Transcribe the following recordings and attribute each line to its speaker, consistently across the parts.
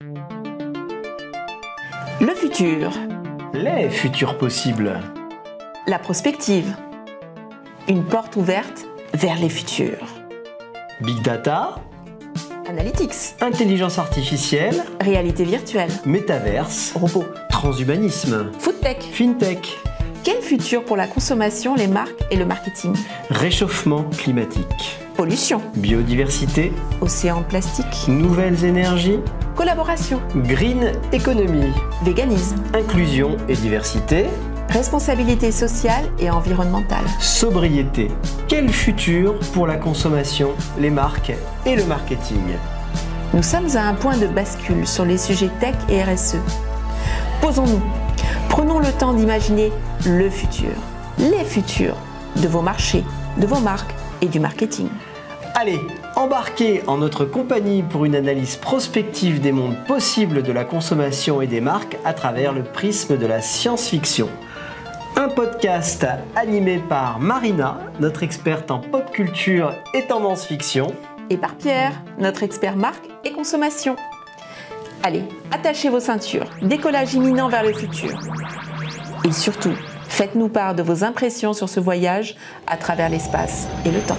Speaker 1: Le futur.
Speaker 2: Les futurs possibles.
Speaker 1: La prospective. Une porte ouverte vers les futurs.
Speaker 2: Big data.
Speaker 1: Analytics.
Speaker 2: Intelligence artificielle.
Speaker 1: Réalité virtuelle.
Speaker 2: Métaverse.
Speaker 1: Robots.
Speaker 2: Transhumanisme.
Speaker 1: Foodtech.
Speaker 2: Fintech.
Speaker 1: Quel futur pour la consommation, les marques et le marketing?
Speaker 2: Réchauffement climatique.
Speaker 1: Pollution.
Speaker 2: Biodiversité.
Speaker 1: Océan plastique.
Speaker 2: Nouvelles énergies.
Speaker 1: Collaboration.
Speaker 2: Green economy.
Speaker 1: Véganisme.
Speaker 2: Inclusion et diversité.
Speaker 1: Responsabilité sociale et environnementale.
Speaker 2: Sobriété. Quel futur pour la consommation, les marques et le marketing?
Speaker 1: Nous sommes à un point de bascule sur les sujets tech et RSE. Posons-nous. Prenons le temps d'imaginer le futur, les futurs de vos marchés, de vos marques et du marketing.
Speaker 2: Allez, embarquez en notre compagnie pour une analyse prospective des mondes possibles de la consommation et des marques à travers le prisme de la science-fiction. Un podcast animé par Marina, notre experte en pop culture et tendance fiction.
Speaker 1: Et par Pierre, notre expert marque et consommation. Allez, attachez vos ceintures, décollage imminent vers le futur. Et surtout, faites-nous part de vos impressions sur ce voyage à travers l'espace et le temps.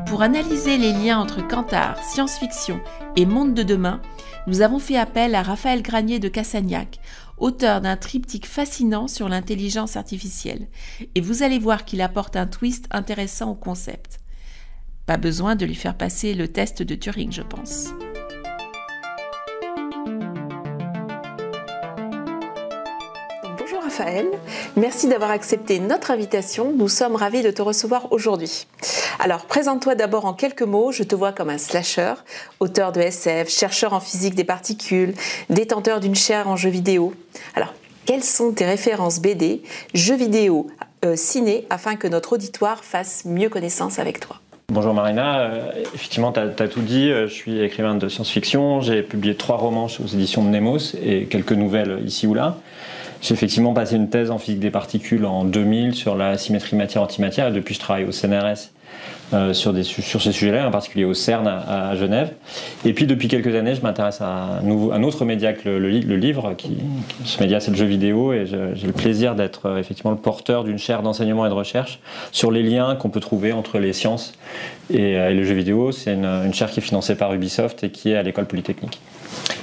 Speaker 1: Pour analyser les liens entre Kantar, science-fiction et monde de demain, nous avons fait appel à Raphaël Granier de Cassagnac, auteur d'un triptyque fascinant sur l'intelligence artificielle. Et vous allez voir qu'il apporte un twist intéressant au concept. Pas besoin de lui faire passer le test de Turing, je pense. Bonjour Raphaël, merci d'avoir accepté notre invitation. Nous sommes ravis de te recevoir aujourd'hui. Alors, présente-toi d'abord en quelques mots. Je te vois comme un slasher, auteur de SF, chercheur en physique des particules, détenteur d'une chaire en jeux vidéo. Alors, quelles sont tes références BD, jeux vidéo, ciné, afin que notre auditoire fasse mieux connaissance avec toi?
Speaker 3: Bonjour Marina, effectivement tu as tout dit, je suis écrivain de science-fiction, j'ai publié 3 romans aux éditions de Nemos et quelques nouvelles ici ou là. J'ai effectivement passé une thèse en physique des particules en 2000 sur la symétrie matière-antimatière et depuis je travaille au CNRS sur ces sujets-là, en particulier au CERN à Genève. Et puis depuis quelques années, je m'intéresse à un autre média que le livre. Ce média, c'est le jeu vidéo, et j'ai le plaisir d'être effectivement le porteur d'une chaire d'enseignement et de recherche sur les liens qu'on peut trouver entre les sciences et le jeu vidéo. C'est une chaire qui est financée par Ubisoft et qui est à l'école polytechnique.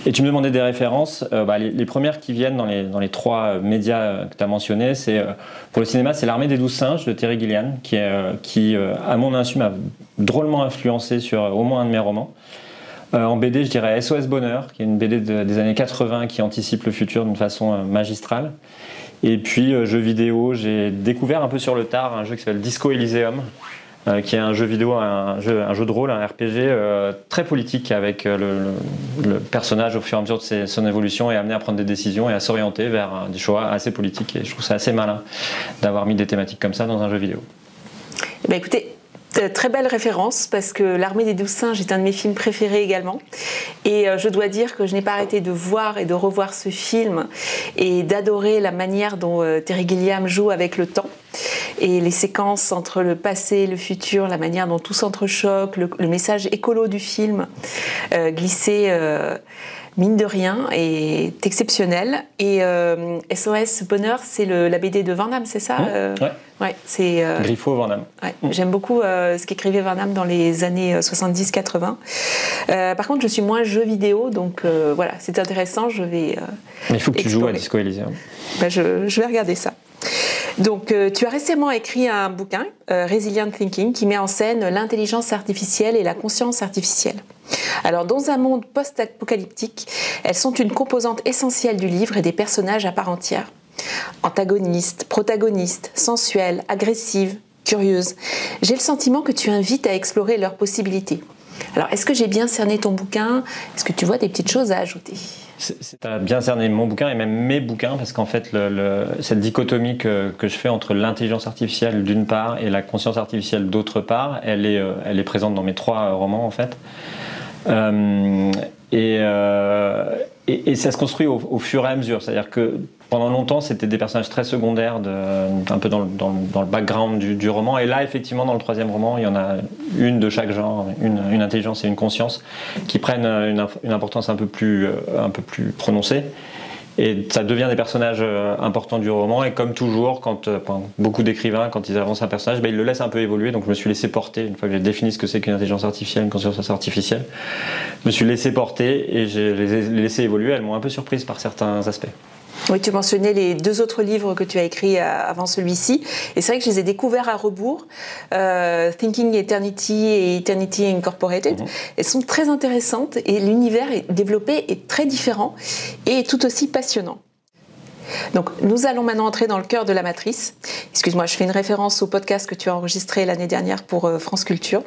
Speaker 3: Et tu me demandais des références. Les premières qui viennent dans les 3 médias que tu as mentionnés, c'est pour le cinéma, c'est L'Armée des 12 singes de Terry Gilliam, qui à mon insu m'a drôlement influencé sur au moins un de mes romans. En BD, je dirais SOS Bonheur, qui est une BD des années 80 qui anticipe le futur d'une façon magistrale. Et puis jeux vidéo, j'ai découvert un peu sur le tard un jeu qui s'appelle Disco Elysium, qui est un jeu vidéo, un jeu de rôle, un RPG très politique, avec le personnage au fur et à mesure de son évolution est amené à prendre des décisions et à s'orienter vers des choix assez politiques, et je trouve ça assez malin d'avoir mis des thématiques comme ça dans un jeu vidéo.
Speaker 1: Eh bien, écoutez, très belle référence, parce que L'Armée des 12 singes est un de mes films préférés également, et je dois dire que je n'ai pas arrêté de voir et de revoir ce film et d'adorer la manière dont Terry Gilliam joue avec le temps et les séquences entre le passé et le futur, la manière dont tout s'entrechoque, le message écolo du film glissé mine de rien est exceptionnel. Et SOS Bonheur, c'est la BD de Van Damme, c'est ça?
Speaker 3: Ouais,
Speaker 1: c'est
Speaker 3: Griffo Van Damme.
Speaker 1: Ouais, j'aime beaucoup ce qu'écrivait Van Damme dans les années 70-80. Par contre, je suis moins jeu vidéo, donc voilà, c'est intéressant, je vais
Speaker 3: Mais il faut que tu joues à
Speaker 1: explorer.
Speaker 3: Disco Elysium.
Speaker 1: Je vais regarder ça. Donc, tu as récemment écrit un bouquin, Resilient Thinking, qui met en scène l'intelligence artificielle et la conscience artificielle. Alors, dans un monde post-apocalyptique, elles sont une composante essentielle du livre et des personnages à part entière. Antagonistes, protagonistes, sensuelles, agressives, curieuses. J'ai le sentiment que tu invites à explorer leurs possibilités. Alors, est-ce que j'ai bien cerné ton bouquin? Est-ce que tu vois des petites choses à ajouter?
Speaker 3: Tu as bien cerné mon bouquin et même mes bouquins, parce qu'en fait, cette dichotomie que je fais entre l'intelligence artificielle d'une part et la conscience artificielle d'autre part, elle est présente dans mes 3 romans en fait. Et ça se construit au fur et à mesure. C'est-à-dire que pendant longtemps, c'était des personnages très secondaires, un peu dans le background du roman. Et là, effectivement, dans le troisième roman, il y en a une de chaque genre, une intelligence et une conscience, qui prennent une importance un peu plus prononcée. Et ça devient des personnages importants du roman. Et comme toujours, quand beaucoup d'écrivains, quand ils avancent un personnage, ils le laissent un peu évoluer. Donc je me suis laissé porter, une fois que j'ai défini ce que c'est qu'une intelligence artificielle, une conscience artificielle, je me suis laissé porter et je les ai laissés évoluer. Elles m'ont un peu surprise par certains aspects.
Speaker 1: Oui, tu mentionnais les 2 autres livres que tu as écrits avant celui-ci. Et c'est vrai que je les ai découverts à rebours. Thinking Eternity et Eternity Incorporated. Elles sont très intéressantes et l'univers est développé est très différent et tout aussi passionnant. Donc, nous allons maintenant entrer dans le cœur de la matrice. Excuse-moi, je fais une référence au podcast que tu as enregistré l'année dernière pour France Culture.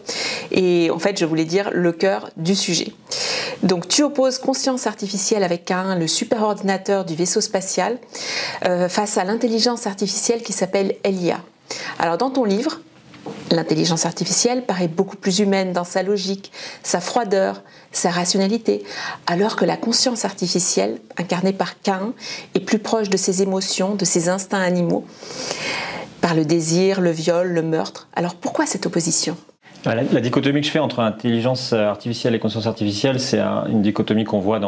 Speaker 1: Et en fait, je voulais dire le cœur du sujet. Donc, tu opposes conscience artificielle avec Caïn, le superordinateur du vaisseau spatial, face à l'intelligence artificielle qui s'appelle Elia. Alors, dans ton livre, l'intelligence artificielle paraît beaucoup plus humaine dans sa logique, sa froideur, sa rationalité, alors que la conscience artificielle, incarnée par Caïn, est plus proche de ses émotions, de ses instincts animaux, par le désir, le viol, le meurtre. Alors pourquoi cette opposition ?
Speaker 3: La dichotomie que je fais entre intelligence artificielle et conscience artificielle, c'est une dichotomie qu'on voit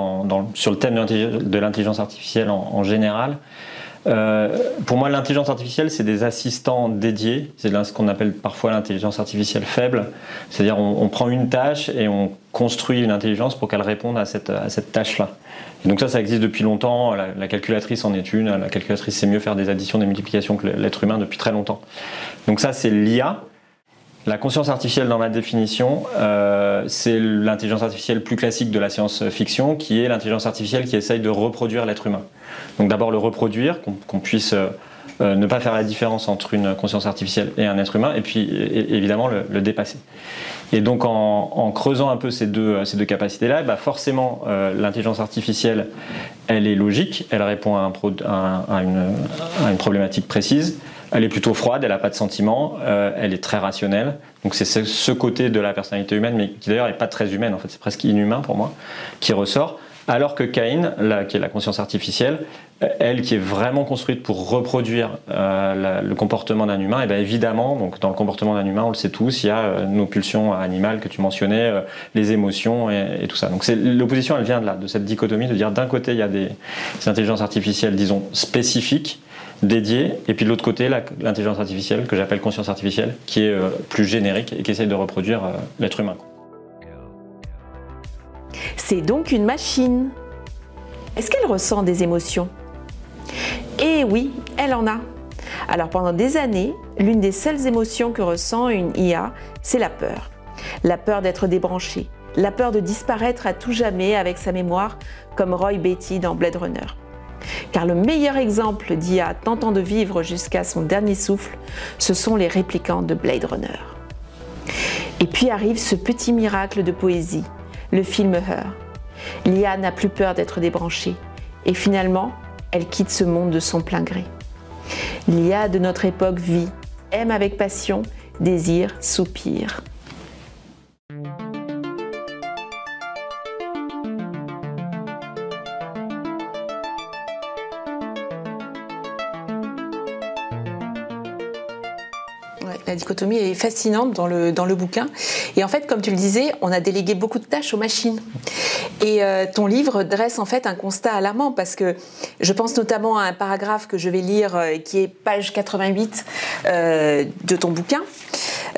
Speaker 3: sur le thème de l'intelligence artificielle en général. Pour moi, l'intelligence artificielle, c'est des assistants dédiés. C'est ce qu'on appelle parfois l'intelligence artificielle faible. C'est-à-dire on prend une tâche et on construit une intelligence pour qu'elle réponde à cette tâche-là. Et donc ça existe depuis longtemps. La calculatrice en est une. La calculatrice sait mieux faire des additions, des multiplications que l'être humain depuis très longtemps. Donc ça, c'est l'IA. La conscience artificielle, dans ma définition, c'est l'intelligence artificielle plus classique de la science-fiction, qui est l'intelligence artificielle qui essaye de reproduire l'être humain. Donc d'abord le reproduire, qu'on puisse ne pas faire la différence entre une conscience artificielle et un être humain, et puis évidemment le dépasser. Et donc en creusant un peu ces deux capacités-là, forcément l'intelligence artificielle, elle est logique, elle répond à une problématique précise. Elle est plutôt froide, elle n'a pas de sentiments, elle est très rationnelle. Donc c'est ce côté de la personnalité humaine, mais qui d'ailleurs n'est pas très humaine, en fait, c'est presque inhumain pour moi, qui ressort. Alors que Caïn, qui est la conscience artificielle, elle qui est vraiment construite pour reproduire le comportement d'un humain, et bien évidemment, donc dans le comportement d'un humain, on le sait tous, il y a nos pulsions animales que tu mentionnais, les émotions et tout ça. Donc l'opposition, elle vient de là, de cette dichotomie, de dire d'un côté, il y a des intelligences artificielles, disons, spécifiques, dédiées, et puis de l'autre côté, l'intelligence artificielle, que j'appelle conscience artificielle, qui est plus générique et qui essaye de reproduire l'être humain.
Speaker 1: C'est donc une machine. Est-ce qu'elle ressent des émotions ? Eh oui, elle en a. Alors pendant des années, l'une des seules émotions que ressent une IA, c'est la peur. La peur d'être débranchée, la peur de disparaître à tout jamais avec sa mémoire, comme Roy Batty dans Blade Runner. Car le meilleur exemple d'IA tentant de vivre jusqu'à son dernier souffle, ce sont les réplicants de Blade Runner. Et puis arrive ce petit miracle de poésie, le film Her. L'IA n'a plus peur d'être débranchée et finalement, elle quitte ce monde de son plein gré. L'IA de notre époque vit, aime avec passion, désire, soupire. La dichotomie est fascinante dans le bouquin. Et en fait, comme tu le disais, on a délégué beaucoup de tâches aux machines. Et ton livre dresse en fait un constat alarmant parce que je pense notamment à un paragraphe que je vais lire qui est page 88 de ton bouquin.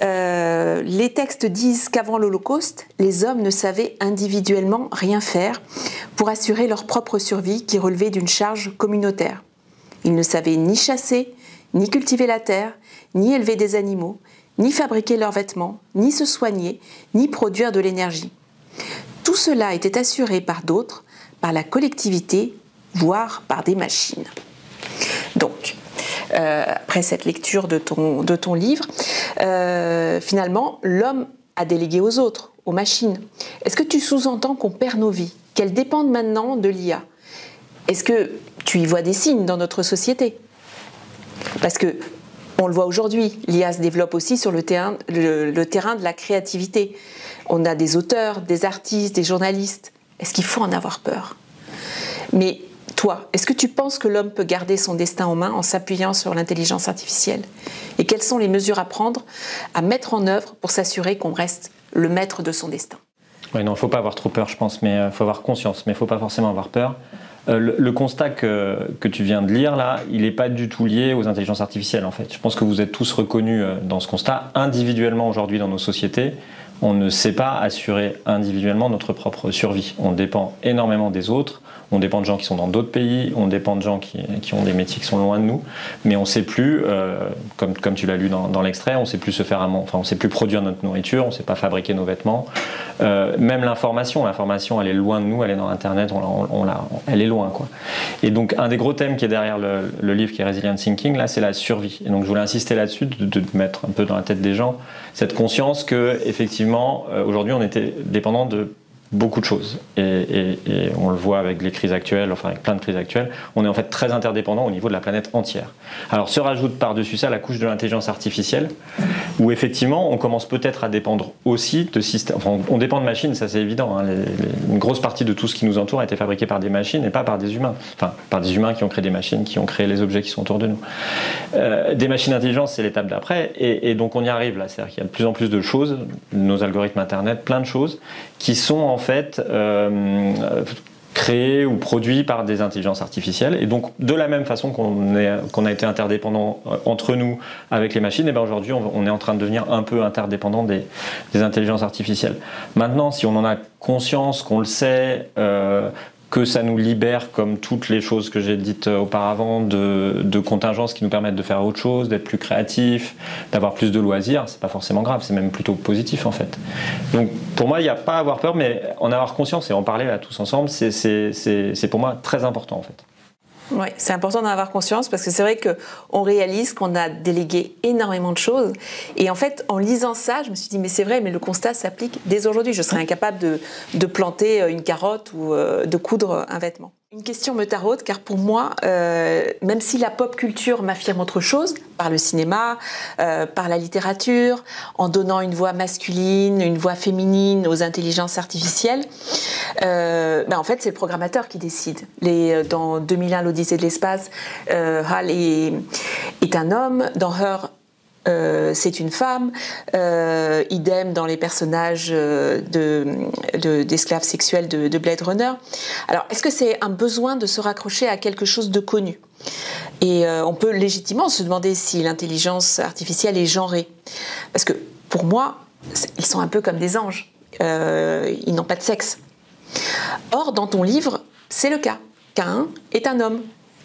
Speaker 1: Les textes disent qu'avant l'Holocauste, les hommes ne savaient individuellement rien faire pour assurer leur propre survie qui relevait d'une charge communautaire. Ils ne savaient ni chasser, ni cultiver la terre, ni élever des animaux, ni fabriquer leurs vêtements, ni se soigner, ni produire de l'énergie. Tout cela était assuré par d'autres, par la collectivité, voire par des machines. Donc, après cette lecture de ton livre, finalement, l'homme a délégué aux autres, aux machines. Est-ce que tu sous-entends qu'on perd nos vies, qu'elles dépendent maintenant de l'IA ? Est-ce que tu y vois des signes dans notre société ? Parce que on le voit aujourd'hui, l'IA se développe aussi sur le terrain de la créativité. on a des auteurs, des artistes, des journalistes. Est-ce qu'il faut en avoir peur? Mais toi, est-ce que tu penses que l'homme peut garder son destin en main en s'appuyant sur l'intelligence artificielle? Et quelles sont les mesures à prendre, à mettre en œuvre pour s'assurer qu'on reste le maître de son destin?
Speaker 3: Oui, non, il ne faut pas avoir trop peur, je pense, mais il faut avoir conscience, mais il ne faut pas forcément avoir peur. Le constat que tu viens de lire, là, il n'est pas du tout lié aux intelligences artificielles, en fait. Je pense que vous êtes tous reconnus dans ce constat. Individuellement, aujourd'hui, dans nos sociétés, on ne sait pas assurer individuellement notre propre survie. On dépend énormément des autres. On dépend de gens qui sont dans d'autres pays, on dépend de gens qui ont des métiers qui sont loin de nous, mais on ne sait plus, comme tu l'as lu dans l'extrait, on ne sait plus se faire on ne sait plus produire notre nourriture, on ne sait pas fabriquer nos vêtements. Même l'information, elle est loin de nous, elle est dans Internet, elle est loin, quoi. Et donc un des gros thèmes qui est derrière le livre qui est Resilient Thinking, là, c'est la survie. Et donc je voulais insister là-dessus, de mettre un peu dans la tête des gens cette conscience que effectivement, aujourd'hui, on était dépendant de beaucoup de choses et on le voit avec les crises actuelles, enfin avec plein de crises actuelles, on est en fait très interdépendant au niveau de la planète entière. Alors se rajoute par-dessus ça la couche de l'intelligence artificielle où effectivement on commence peut-être à dépendre aussi de systèmes, enfin on dépend de machines, ça c'est évident, hein. Une grosse partie de tout ce qui nous entoure a été fabriqué par des machines et pas par des humains, enfin par des humains qui ont créé des machines, qui ont créé les objets qui sont autour de nous. Des machines d'intelligence, c'est l'étape d'après et donc on y arrive là, c'est-à-dire qu'il y a de plus en plus de choses, nos algorithmes internet, plein de choses qui sont en fait créés ou produits par des intelligences artificielles. Et donc, de la même façon qu'on a été interdépendants entre nous avec les machines, et bien aujourd'hui, on est en train de devenir un peu interdépendant des intelligences artificielles. Maintenant, si on en a conscience, qu'on le sait, que ça nous libère, comme toutes les choses que j'ai dites auparavant, de contingences qui nous permettent de faire autre chose, d'être plus créatifs, d'avoir plus de loisirs, c'est pas forcément grave, c'est même plutôt positif en fait. Donc pour moi, il n'y a pas à avoir peur, mais en avoir conscience et en parler là tous ensemble, c'est pour moi très important en fait.
Speaker 1: Oui, c'est important d'en avoir conscience parce que c'est vrai qu'on réalise qu'on a délégué énormément de choses. Et en fait, en lisant ça, je me suis dit, mais c'est vrai, mais le constat s'applique dès aujourd'hui. Je serais incapable de planter une carotte ou de coudre un vêtement. Une question me taraude, car pour moi, même si la pop culture m'affirme autre chose, par le cinéma, par la littérature, en donnant une voix masculine, une voix féminine aux intelligences artificielles, en fait, c'est le programmateur qui décide. Dans 2001, l'Odyssée de l'espace, Hal est un homme, dans Her, c'est une femme, idem dans les personnages d'esclaves sexuels de Blade Runner. Alors, est-ce que c'est un besoin de se raccrocher à quelque chose de connu? Et on peut légitimement se demander si l'intelligence artificielle est genrée. Parce que, pour moi, ils sont un peu comme des anges. Ils n'ont pas de sexe. Or, dans ton livre, c'est le cas. Caïn est un homme.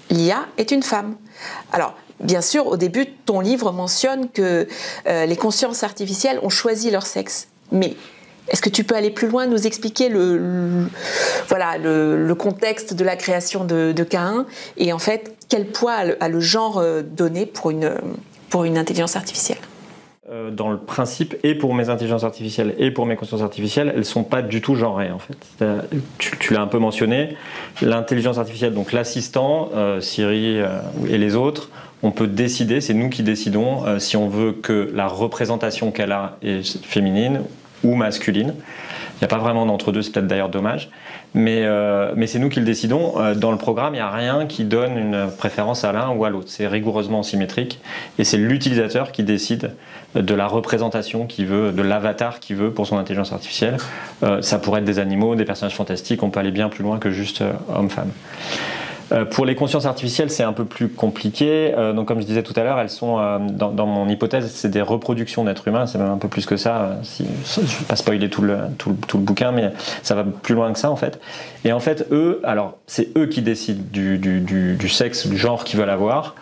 Speaker 1: L'IA est une femme. Alors, bien sûr, au début, ton livre mentionne que les consciences artificielles ont choisi leur sexe. Mais est-ce que tu peux aller plus loin, nous expliquer le contexte de la création de Caïn et en fait, quel poids a le genre donné pour une intelligence artificielle?
Speaker 3: Dans le principe, et pour mes intelligences artificielles et pour mes consciences artificielles, elles ne sont pas du tout genrées en fait. Tu l'as un peu mentionné, l'intelligence artificielle, donc l'assistant, Siri et les autres, on peut décider, c'est nous qui décidons si on veut que la représentation qu'elle a est féminine ou masculine. Il n'y a pas vraiment d'entre-deux, c'est peut-être d'ailleurs dommage. Mais c'est nous qui le décidons. Dans le programme, il n'y a rien qui donne une préférence à l'un ou à l'autre. C'est rigoureusement symétrique. Et c'est l'utilisateur qui décide de la représentation qu'il veut, de l'avatar qu'il veut pour son intelligence artificielle. Ça pourrait être des animaux, des personnages fantastiques. On peut aller bien plus loin que juste homme-femme. Pour les consciences artificielles, c'est un peu plus compliqué. Donc, comme je disais tout à l'heure, elles sont, dans mon hypothèse, c'est des reproductions d'êtres humains. C'est même un peu plus que ça. Je ne vais pas spoiler tout le bouquin, mais ça va plus loin que ça, en fait. Et en fait, c'est eux qui décident du sexe, du genre qu'ils veulent avoir.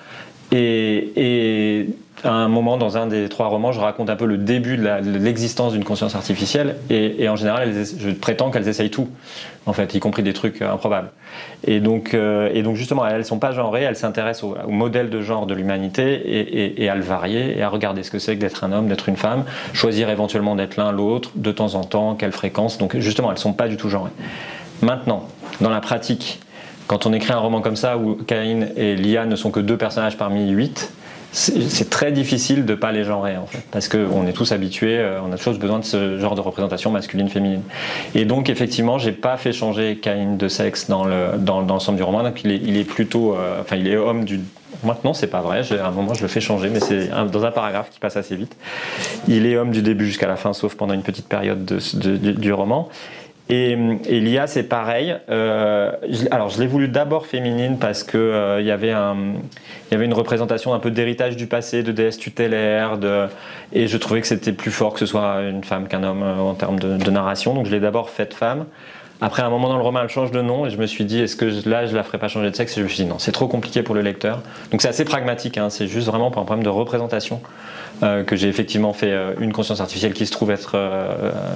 Speaker 3: Et à un moment, dans un des 3 romans, je raconte un peu le début de l'existence d'une conscience artificielle. Et en général, je prétends qu'elles essayent tout, en fait, y compris des trucs improbables. Et donc justement, elles ne sont pas genrées, elles s'intéressent au modèle de genre de l'humanité et à le varier et à regarder ce que c'est que d'être un homme, d'être une femme, choisir éventuellement d'être l'un, l'autre, de temps en temps, quelle fréquence. Donc justement, elles ne sont pas du tout genrées. Maintenant, dans la pratique, quand on écrit un roman comme ça où Caïn et l'IA ne sont que 2 personnages parmi 8, c'est très difficile de pas les genrer en fait, parce qu'on est tous habitués, on a tous besoin de ce genre de représentation masculine-féminine. Et donc effectivement, j'ai pas fait changer Cain de sexe dans l'ensemble du roman, donc il est plutôt, il est homme du... Maintenant, c'est pas vrai, à un moment je le fais changer, mais c'est dans un paragraphe qui passe assez vite. Il est homme du début jusqu'à la fin, sauf pendant une petite période du roman. Et Lia, c'est pareil. Alors, je l'ai voulu d'abord féminine parce que il y avait une représentation un peu d'héritage du passé, de déesse tutélaire, et je trouvais que c'était plus fort que ce soit une femme qu'un homme en termes de narration. Donc, je l'ai d'abord faite femme. Après, à un moment dans le roman, elle change de nom et je me suis dit, est-ce que là, je la ferais pas changer de sexe? Et je me suis dit, non, c'est trop compliqué pour le lecteur. Donc, c'est assez pragmatique, hein, c'est juste vraiment pour un problème de représentation que j'ai effectivement fait une conscience artificielle qui se trouve être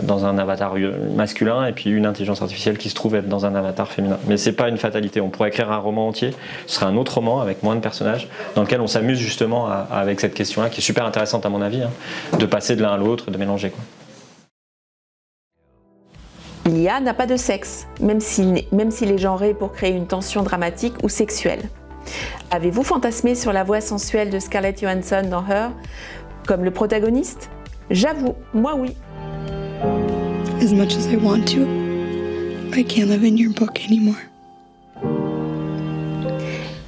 Speaker 3: dans un avatar masculin et puis une intelligence artificielle qui se trouve être dans un avatar féminin. Mais c'est pas une fatalité. On pourrait écrire un roman entier, ce serait un autre roman avec moins de personnages, dans lequel on s'amuse justement avec cette question-là, qui est super intéressante à mon avis, hein, de passer de l'un à l'autre, de mélanger, quoi.
Speaker 1: Lia n'a pas de sexe, même s'il est genré pour créer une tension dramatique ou sexuelle. Avez-vous fantasmé sur la voix sensuelle de Scarlett Johansson dans Her, comme le protagoniste? J'avoue, moi oui.
Speaker 4: As much as I want to, I can't live in your book anymore.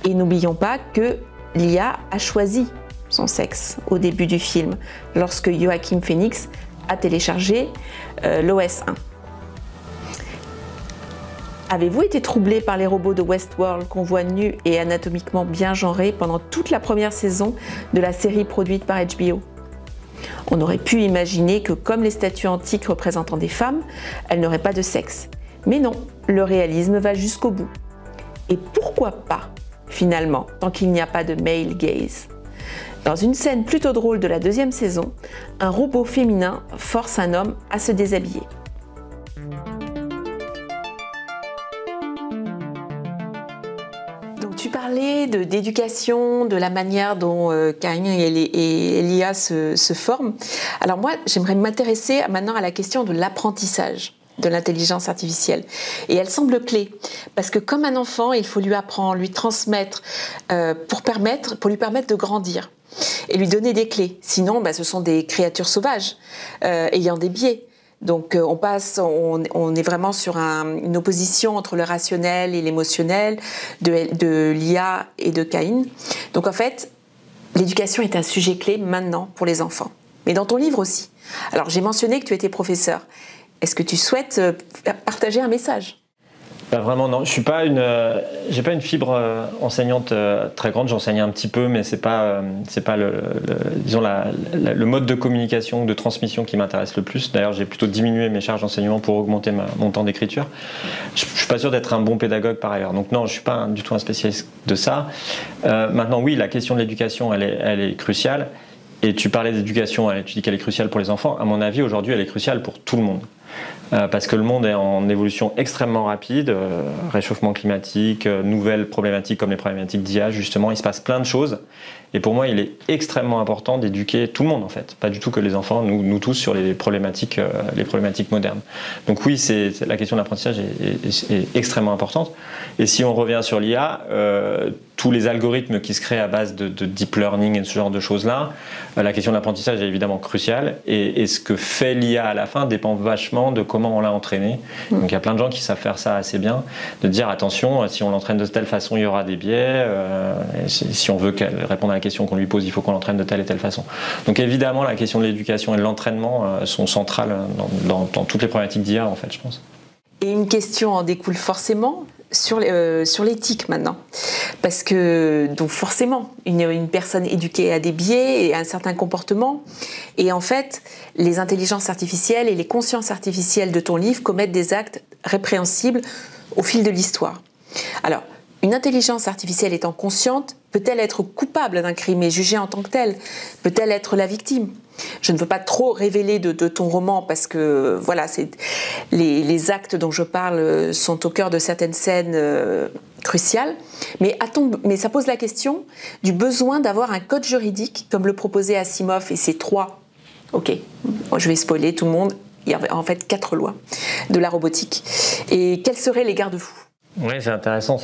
Speaker 1: Et n'oublions pas que Lia a choisi son sexe au début du film, lorsque Joaquin Phoenix a téléchargé l'OS 1. Avez-vous été troublé par les robots de Westworld qu'on voit nus et anatomiquement bien genrés pendant toute la première saison de la série produite par HBO? On aurait pu imaginer que, comme les statues antiques représentant des femmes, elles n'auraient pas de sexe. Mais non, le réalisme va jusqu'au bout. Et pourquoi pas, finalement, tant qu'il n'y a pas de male gaze? Dans une scène plutôt drôle de la deuxième saison, un robot féminin force un homme à se déshabiller. Tu parlais d'éducation, de la manière dont Cain et Lia se forment. Alors moi, j'aimerais m'intéresser maintenant à la question de l'apprentissage de l'intelligence artificielle. Et elle semble clé, parce que comme un enfant, il faut lui apprendre, lui transmettre, pour lui permettre de grandir et lui donner des clés. Sinon, ce sont des créatures sauvages, ayant des biais. Donc on est vraiment sur une opposition entre le rationnel et l'émotionnel de Lia et de Cain. Donc en fait, l'éducation est un sujet clé maintenant pour les enfants. Mais dans ton livre aussi. Alors j'ai mentionné que tu étais professeur. Est-ce que tu souhaites partager un message ?
Speaker 3: Vraiment non, j'ai pas une fibre enseignante très grande. J'enseigne un petit peu, mais c'est pas le mode de communication ou de transmission qui m'intéresse le plus. D'ailleurs, j'ai plutôt diminué mes charges d'enseignement pour augmenter mon temps d'écriture. Je suis pas sûr d'être un bon pédagogue par ailleurs. Donc non, je suis pas du tout un spécialiste de ça. Maintenant, oui, la question de l'éducation, elle est cruciale. Et tu parlais d'éducation, tu dis qu'elle est cruciale pour les enfants. À mon avis, aujourd'hui, elle est cruciale pour tout le monde. Parce que le monde est en évolution extrêmement rapide, réchauffement climatique, nouvelles problématiques comme les problématiques d'IA, justement, il se passe plein de choses. Et pour moi, il est extrêmement important d'éduquer tout le monde, en fait. Pas du tout que les enfants, nous tous, sur les problématiques modernes. Donc oui, la question de l'apprentissage est extrêmement importante. Et si on revient sur l'IA, tous les algorithmes qui se créent à base de deep learning et ce genre de choses-là, la question de l'apprentissage est évidemment cruciale. Et ce que fait l'IA à la fin dépend vachement de comment on l'a entraîné. Donc il y a plein de gens qui savent faire ça assez bien, de dire attention, si on l'entraîne de telle façon, il y aura des biais. Si on veut qu'elle réponde à la question qu'on lui pose, il faut qu'on l'entraîne de telle et telle façon. Donc évidemment, la question de l'éducation et de l'entraînement sont centrales dans toutes les problématiques d'IA, en fait, je pense.
Speaker 1: Et une question en découle forcément sur l'éthique maintenant. Parce que, donc forcément, une personne éduquée a des biais et un certain comportement. Et en fait, les intelligences artificielles et les consciences artificielles de ton livre commettent des actes répréhensibles au fil de l'histoire. Alors, une intelligence artificielle étant consciente, peut-elle être coupable d'un crime et jugée en tant que telle? Peut-elle être la victime? Je ne veux pas trop révéler de ton roman parce que voilà, les actes dont je parle sont au cœur de certaines scènes cruciales. Mais ça pose la question du besoin d'avoir un code juridique comme le proposait Asimov et ses 3. Ok, je vais spoiler tout le monde. Il y avait en fait 4 lois de la robotique. Et quels seraient les garde-fous?
Speaker 3: Oui, c'est intéressant.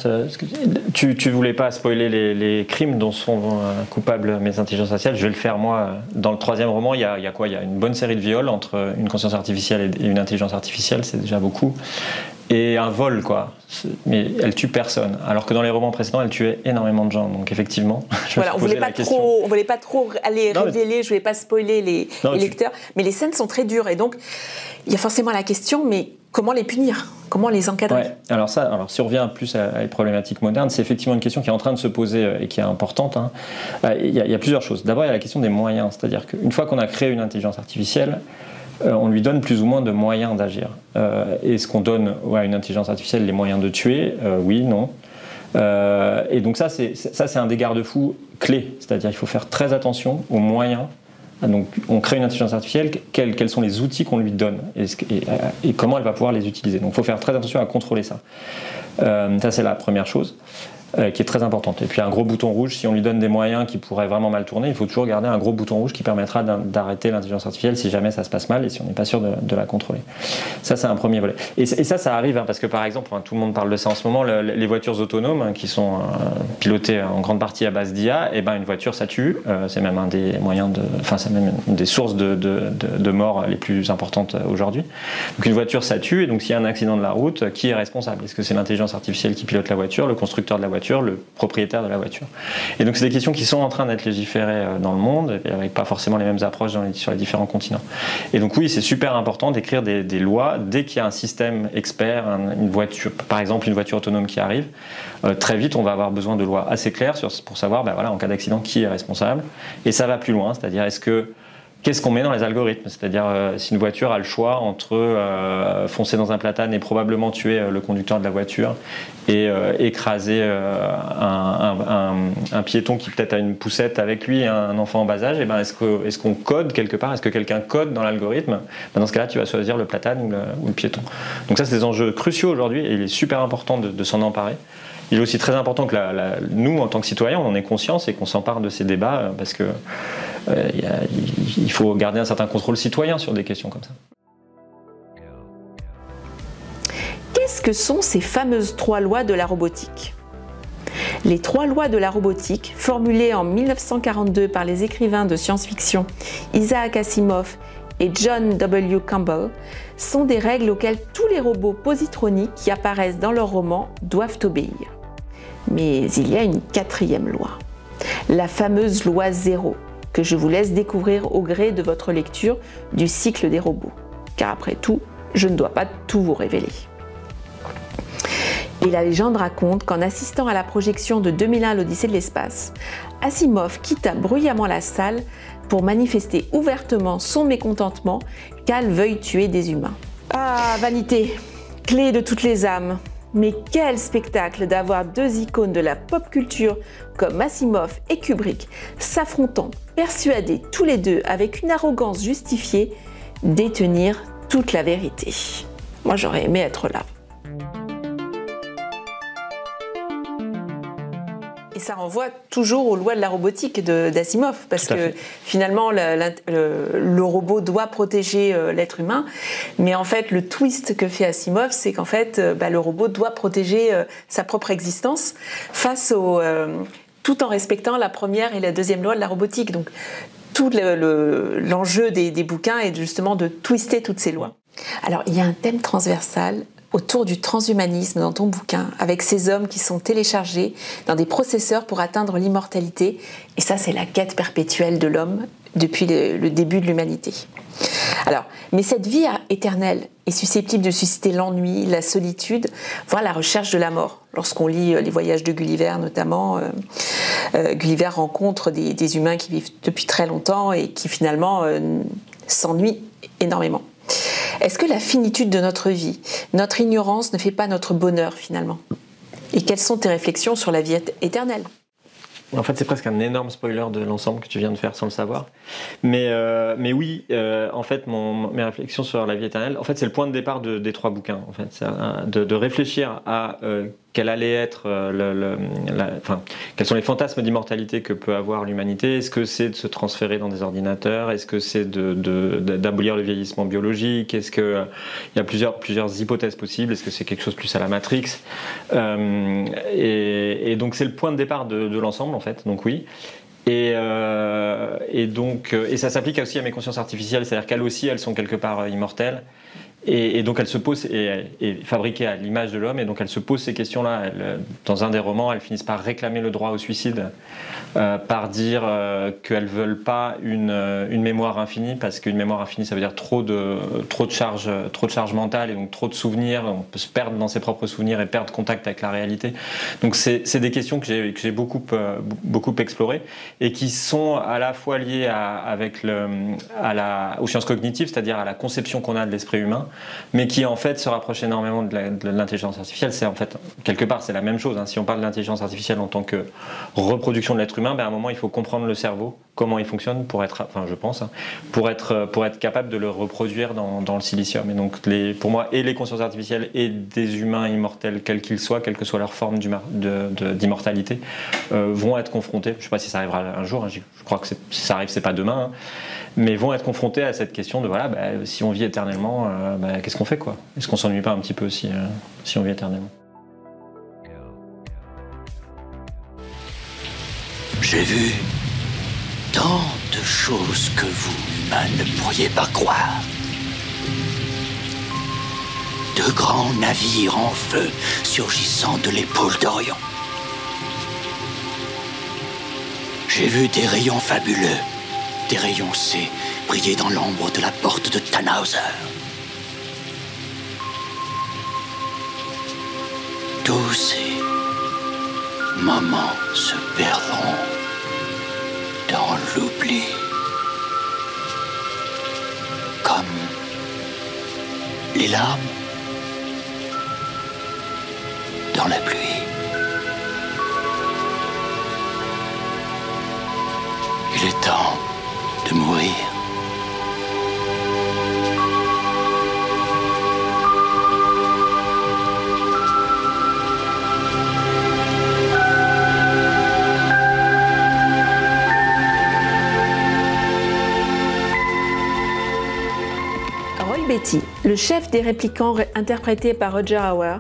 Speaker 3: Tu voulais pas spoiler les crimes dont sont coupables mes intelligences artificielles. Je vais le faire moi. Dans le 3e roman, il y a quoi ? Il y a une bonne série de viols entre une conscience artificielle et une intelligence artificielle, c'est déjà beaucoup. Et un vol, quoi. Mais elle tue personne. Alors que dans les romans précédents, elle tuait énormément de gens. Donc effectivement,
Speaker 1: on voulait pas trop aller révéler, je voulais pas spoiler les lecteurs. Mais les scènes sont très dures et donc il y a forcément la question, mais comment les punir ? Comment les encadrer ?
Speaker 3: Ouais. Alors si on revient plus à les problématiques modernes, c'est effectivement une question qui est en train de se poser et qui est importante. Il y a plusieurs choses. D'abord, il y a la question des moyens. C'est-à-dire qu'une fois qu'on a créé une intelligence artificielle, on lui donne plus ou moins de moyens d'agir. Est-ce qu'on donne à une intelligence artificielle les moyens de tuer ? Oui, non. Et donc ça, c'est un des garde-fous clés. C'est-à-dire qu'il faut faire très attention aux moyens. Donc on crée une intelligence artificielle, quels sont les outils qu'on lui donne et comment elle va pouvoir les utiliser. Donc il faut faire très attention à contrôler ça. Ça c'est la première chose qui est très importante. Et puis un gros bouton rouge, si on lui donne des moyens qui pourraient vraiment mal tourner, il faut toujours garder un gros bouton rouge qui permettra d'arrêter l'intelligence artificielle si jamais ça se passe mal et si on n'est pas sûr de la contrôler. Ça c'est un premier volet. Et ça arrive parce que par exemple, tout le monde parle de ça en ce moment, les voitures autonomes qui sont pilotées en grande partie à base d'IA, et une voiture ça tue, c'est même un des moyens c'est même une des sources de morts les plus importantes aujourd'hui. Donc une voiture ça tue, et donc s'il y a un accident de la route, qui est responsable ? Est-ce que c'est l'intelligence artificielle qui pilote la voiture, le constructeur de la voiture, le propriétaire de la voiture? Et donc c'est des questions qui sont en train d'être légiférées dans le monde, avec pas forcément les mêmes approches sur les différents continents. Et donc oui, c'est super important d'écrire des lois dès qu'il y a un système expert, une voiture, par exemple une voiture autonome qui arrive. Très vite, on va avoir besoin de lois assez claires pour savoir, en cas d'accident, qui est responsable. Et ça va plus loin, c'est-à-dire qu'est-ce qu'on met dans les algorithmes ? C'est-à-dire, si une voiture a le choix entre foncer dans un platane et probablement tuer le conducteur de la voiture et écraser un piéton qui peut-être a une poussette avec lui et un enfant en bas âge, est-ce qu'on code quelque part ? Est-ce que quelqu'un code dans l'algorithme ? Dans ce cas-là, tu vas choisir le platane ou le piéton. Donc ça, c'est des enjeux cruciaux aujourd'hui et il est super important de s'en emparer. Il est aussi très important que nous, en tant que citoyens, on en ait conscience et qu'on s'empare de ces débats parce que il faut garder un certain contrôle citoyen sur des questions comme ça.
Speaker 1: Qu'est-ce que sont ces fameuses 3 lois de la robotique ? Les 3 lois de la robotique, formulées en 1942 par les écrivains de science-fiction Isaac Asimov et John W. Campbell, sont des règles auxquelles tous les robots positroniques qui apparaissent dans leurs romans doivent obéir. Mais il y a une 4e loi, la fameuse loi 0, que je vous laisse découvrir au gré de votre lecture du cycle des robots. Car après tout, je ne dois pas tout vous révéler. Et la légende raconte qu'en assistant à la projection de 2001 l'Odyssée de l'espace, Asimov quitta bruyamment la salle pour manifester ouvertement son mécontentement qu'Hal veuille tuer des humains. Ah, vanité, clé de toutes les âmes. Mais quel spectacle d'avoir 2 icônes de la pop culture comme Asimov et Kubrick s'affrontant, persuadés tous les deux avec une arrogance justifiée, détenir toute la vérité. Moi, j'aurais aimé être là. Et ça renvoie toujours aux lois de la robotique d'Asimov, parce que finalement, le robot doit protéger l'être humain, mais en fait, le twist que fait Asimov, c'est qu'en fait, le robot doit protéger sa propre existence tout en respectant la première et la 2e loi de la robotique. Donc, tout l'enjeu des bouquins est justement de twister toutes ces lois. Alors, il y a un thème transversal autour du transhumanisme dans ton bouquin, avec ces hommes qui sont téléchargés dans des processeurs pour atteindre l'immortalité. Et ça, c'est la quête perpétuelle de l'homme depuis le début de l'humanité. Alors, mais cette vie éternelle est susceptible de susciter l'ennui, la solitude, voire la recherche de la mort. Lorsqu'on lit les voyages de Gulliver notamment, Gulliver rencontre des humains qui vivent depuis très longtemps et qui finalement s'ennuient énormément. Est-ce que la finitude de notre vie, notre ignorance ne fait pas notre bonheur finalement ? Et quelles sont tes réflexions sur la vie éternelle ?
Speaker 3: En fait, c'est presque un énorme spoiler de l'ensemble que tu viens de faire sans le savoir. Mais oui, en fait, mes réflexions sur la vie éternelle, en fait, c'est le point de départ des 3 bouquins. En fait, c'est de réfléchir à quel allait être, quels sont les fantasmes d'immortalité que peut avoir l'humanité. Est-ce que c'est de se transférer dans des ordinateurs? Est-ce que c'est d'abolir le vieillissement biologique? Est-ce qu'il y a plusieurs hypothèses possibles? Est-ce que c'est quelque chose plus à la Matrix? Et donc c'est le point de départ de l'ensemble, en fait. Donc oui. Et ça s'applique aussi à mes consciences artificielles, c'est-à-dire qu'elles aussi, elles sont quelque part immortelles. Et donc elle se pose, et fabriquée à l'image de l'homme, et donc elle se pose ces questions-là. Dans un des romans, elles finissent par réclamer le droit au suicide, par dire qu'elles veulent pas une mémoire infinie, parce qu'une mémoire infinie, ça veut dire trop de charge mentale, et donc trop de souvenirs. On peut se perdre dans ses propres souvenirs et perdre contact avec la réalité. Donc c'est des questions que j'ai beaucoup explorées, et qui sont à la fois liées aux sciences cognitives, c'est-à-dire à la conception qu'on a de l'esprit humain, mais qui en fait se rapproche énormément de l'intelligence artificielle. C'est en fait, quelque part, c'est la même chose. Si on parle de l'intelligence artificielle en tant que reproduction de l'être humain, à un moment, il faut comprendre le cerveau, comment il fonctionne pour être, je pense, pour être capable de le reproduire dans le silicium. Et donc, pour moi, et les consciences artificielles et des humains immortels, quels qu'ils soient, quelle que soit leur forme d'immortalité, vont être confrontés. Je ne sais pas si ça arrivera un jour. Je crois que si ça arrive, c'est pas demain. Mais vont être confrontés à cette question de si on vit éternellement, qu'est-ce qu'on fait, quoi? Est-ce qu'on s'ennuie pas un petit peu si on vit éternellement?
Speaker 5: J'ai vu tant de choses que vous, humains, ne pourriez pas croire. De grands navires en feu surgissant de l'épaule d'Orion. J'ai vu des rayons fabuleux. Des rayons C briller dans l'ombre de la porte de Tannhauser. Tous ces moments se perdront dans l'oubli. Comme les larmes dans la pluie. Il est temps de mourir.
Speaker 1: Roy Batty, le chef des réplicants interprété par Roger Hauer,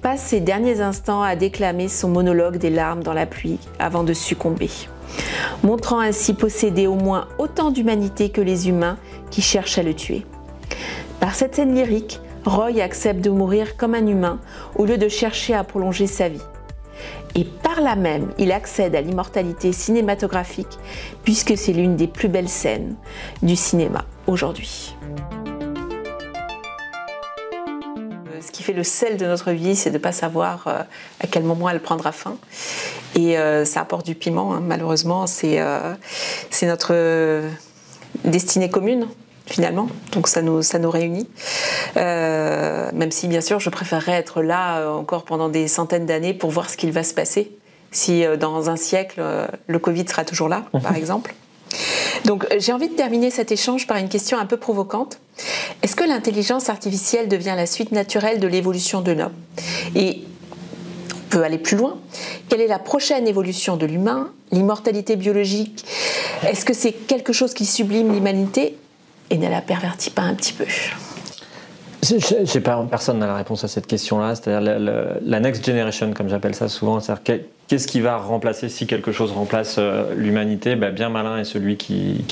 Speaker 1: passe ses derniers instants à déclamer son monologue des larmes dans la pluie avant de succomber, montrant ainsi posséder au moins autant d'humanité que les humains qui cherchent à le tuer. Par cette scène lyrique, Roy accepte de mourir comme un humain au lieu de chercher à prolonger sa vie. Et par là même, il accède à l'immortalité cinématographique puisque c'est l'une des plus belles scènes du cinéma aujourd'hui. Ce qui fait le sel de notre vie, c'est de ne pas savoir à quel moment elle prendra fin. Et ça apporte du piment, malheureusement, c'est notre destinée commune, finalement. Donc ça nous réunit. Même si, bien sûr, je préférerais être là encore pendant des centaines d'années pour voir ce qu'il va se passer. Si dans un siècle, le Covid sera toujours là, par exemple. Donc j'ai envie de terminer cet échange par une question un peu provocante. Est-ce que l'intelligence artificielle devient la suite naturelle de l'évolution de l'homme? Et on peut aller plus loin. Quelle est la prochaine évolution de l'humain? L'immortalité biologique, est-ce que c'est quelque chose qui sublime l'humanité et ne la pervertit pas un petit peu?
Speaker 3: Personne n'a la réponse à cette question-là, c'est-à-dire la next generation, comme j'appelle ça souvent, c'est-à-dire qu'est-ce qui va remplacer, si quelque chose remplace l'humanité? Bien malin est celui qui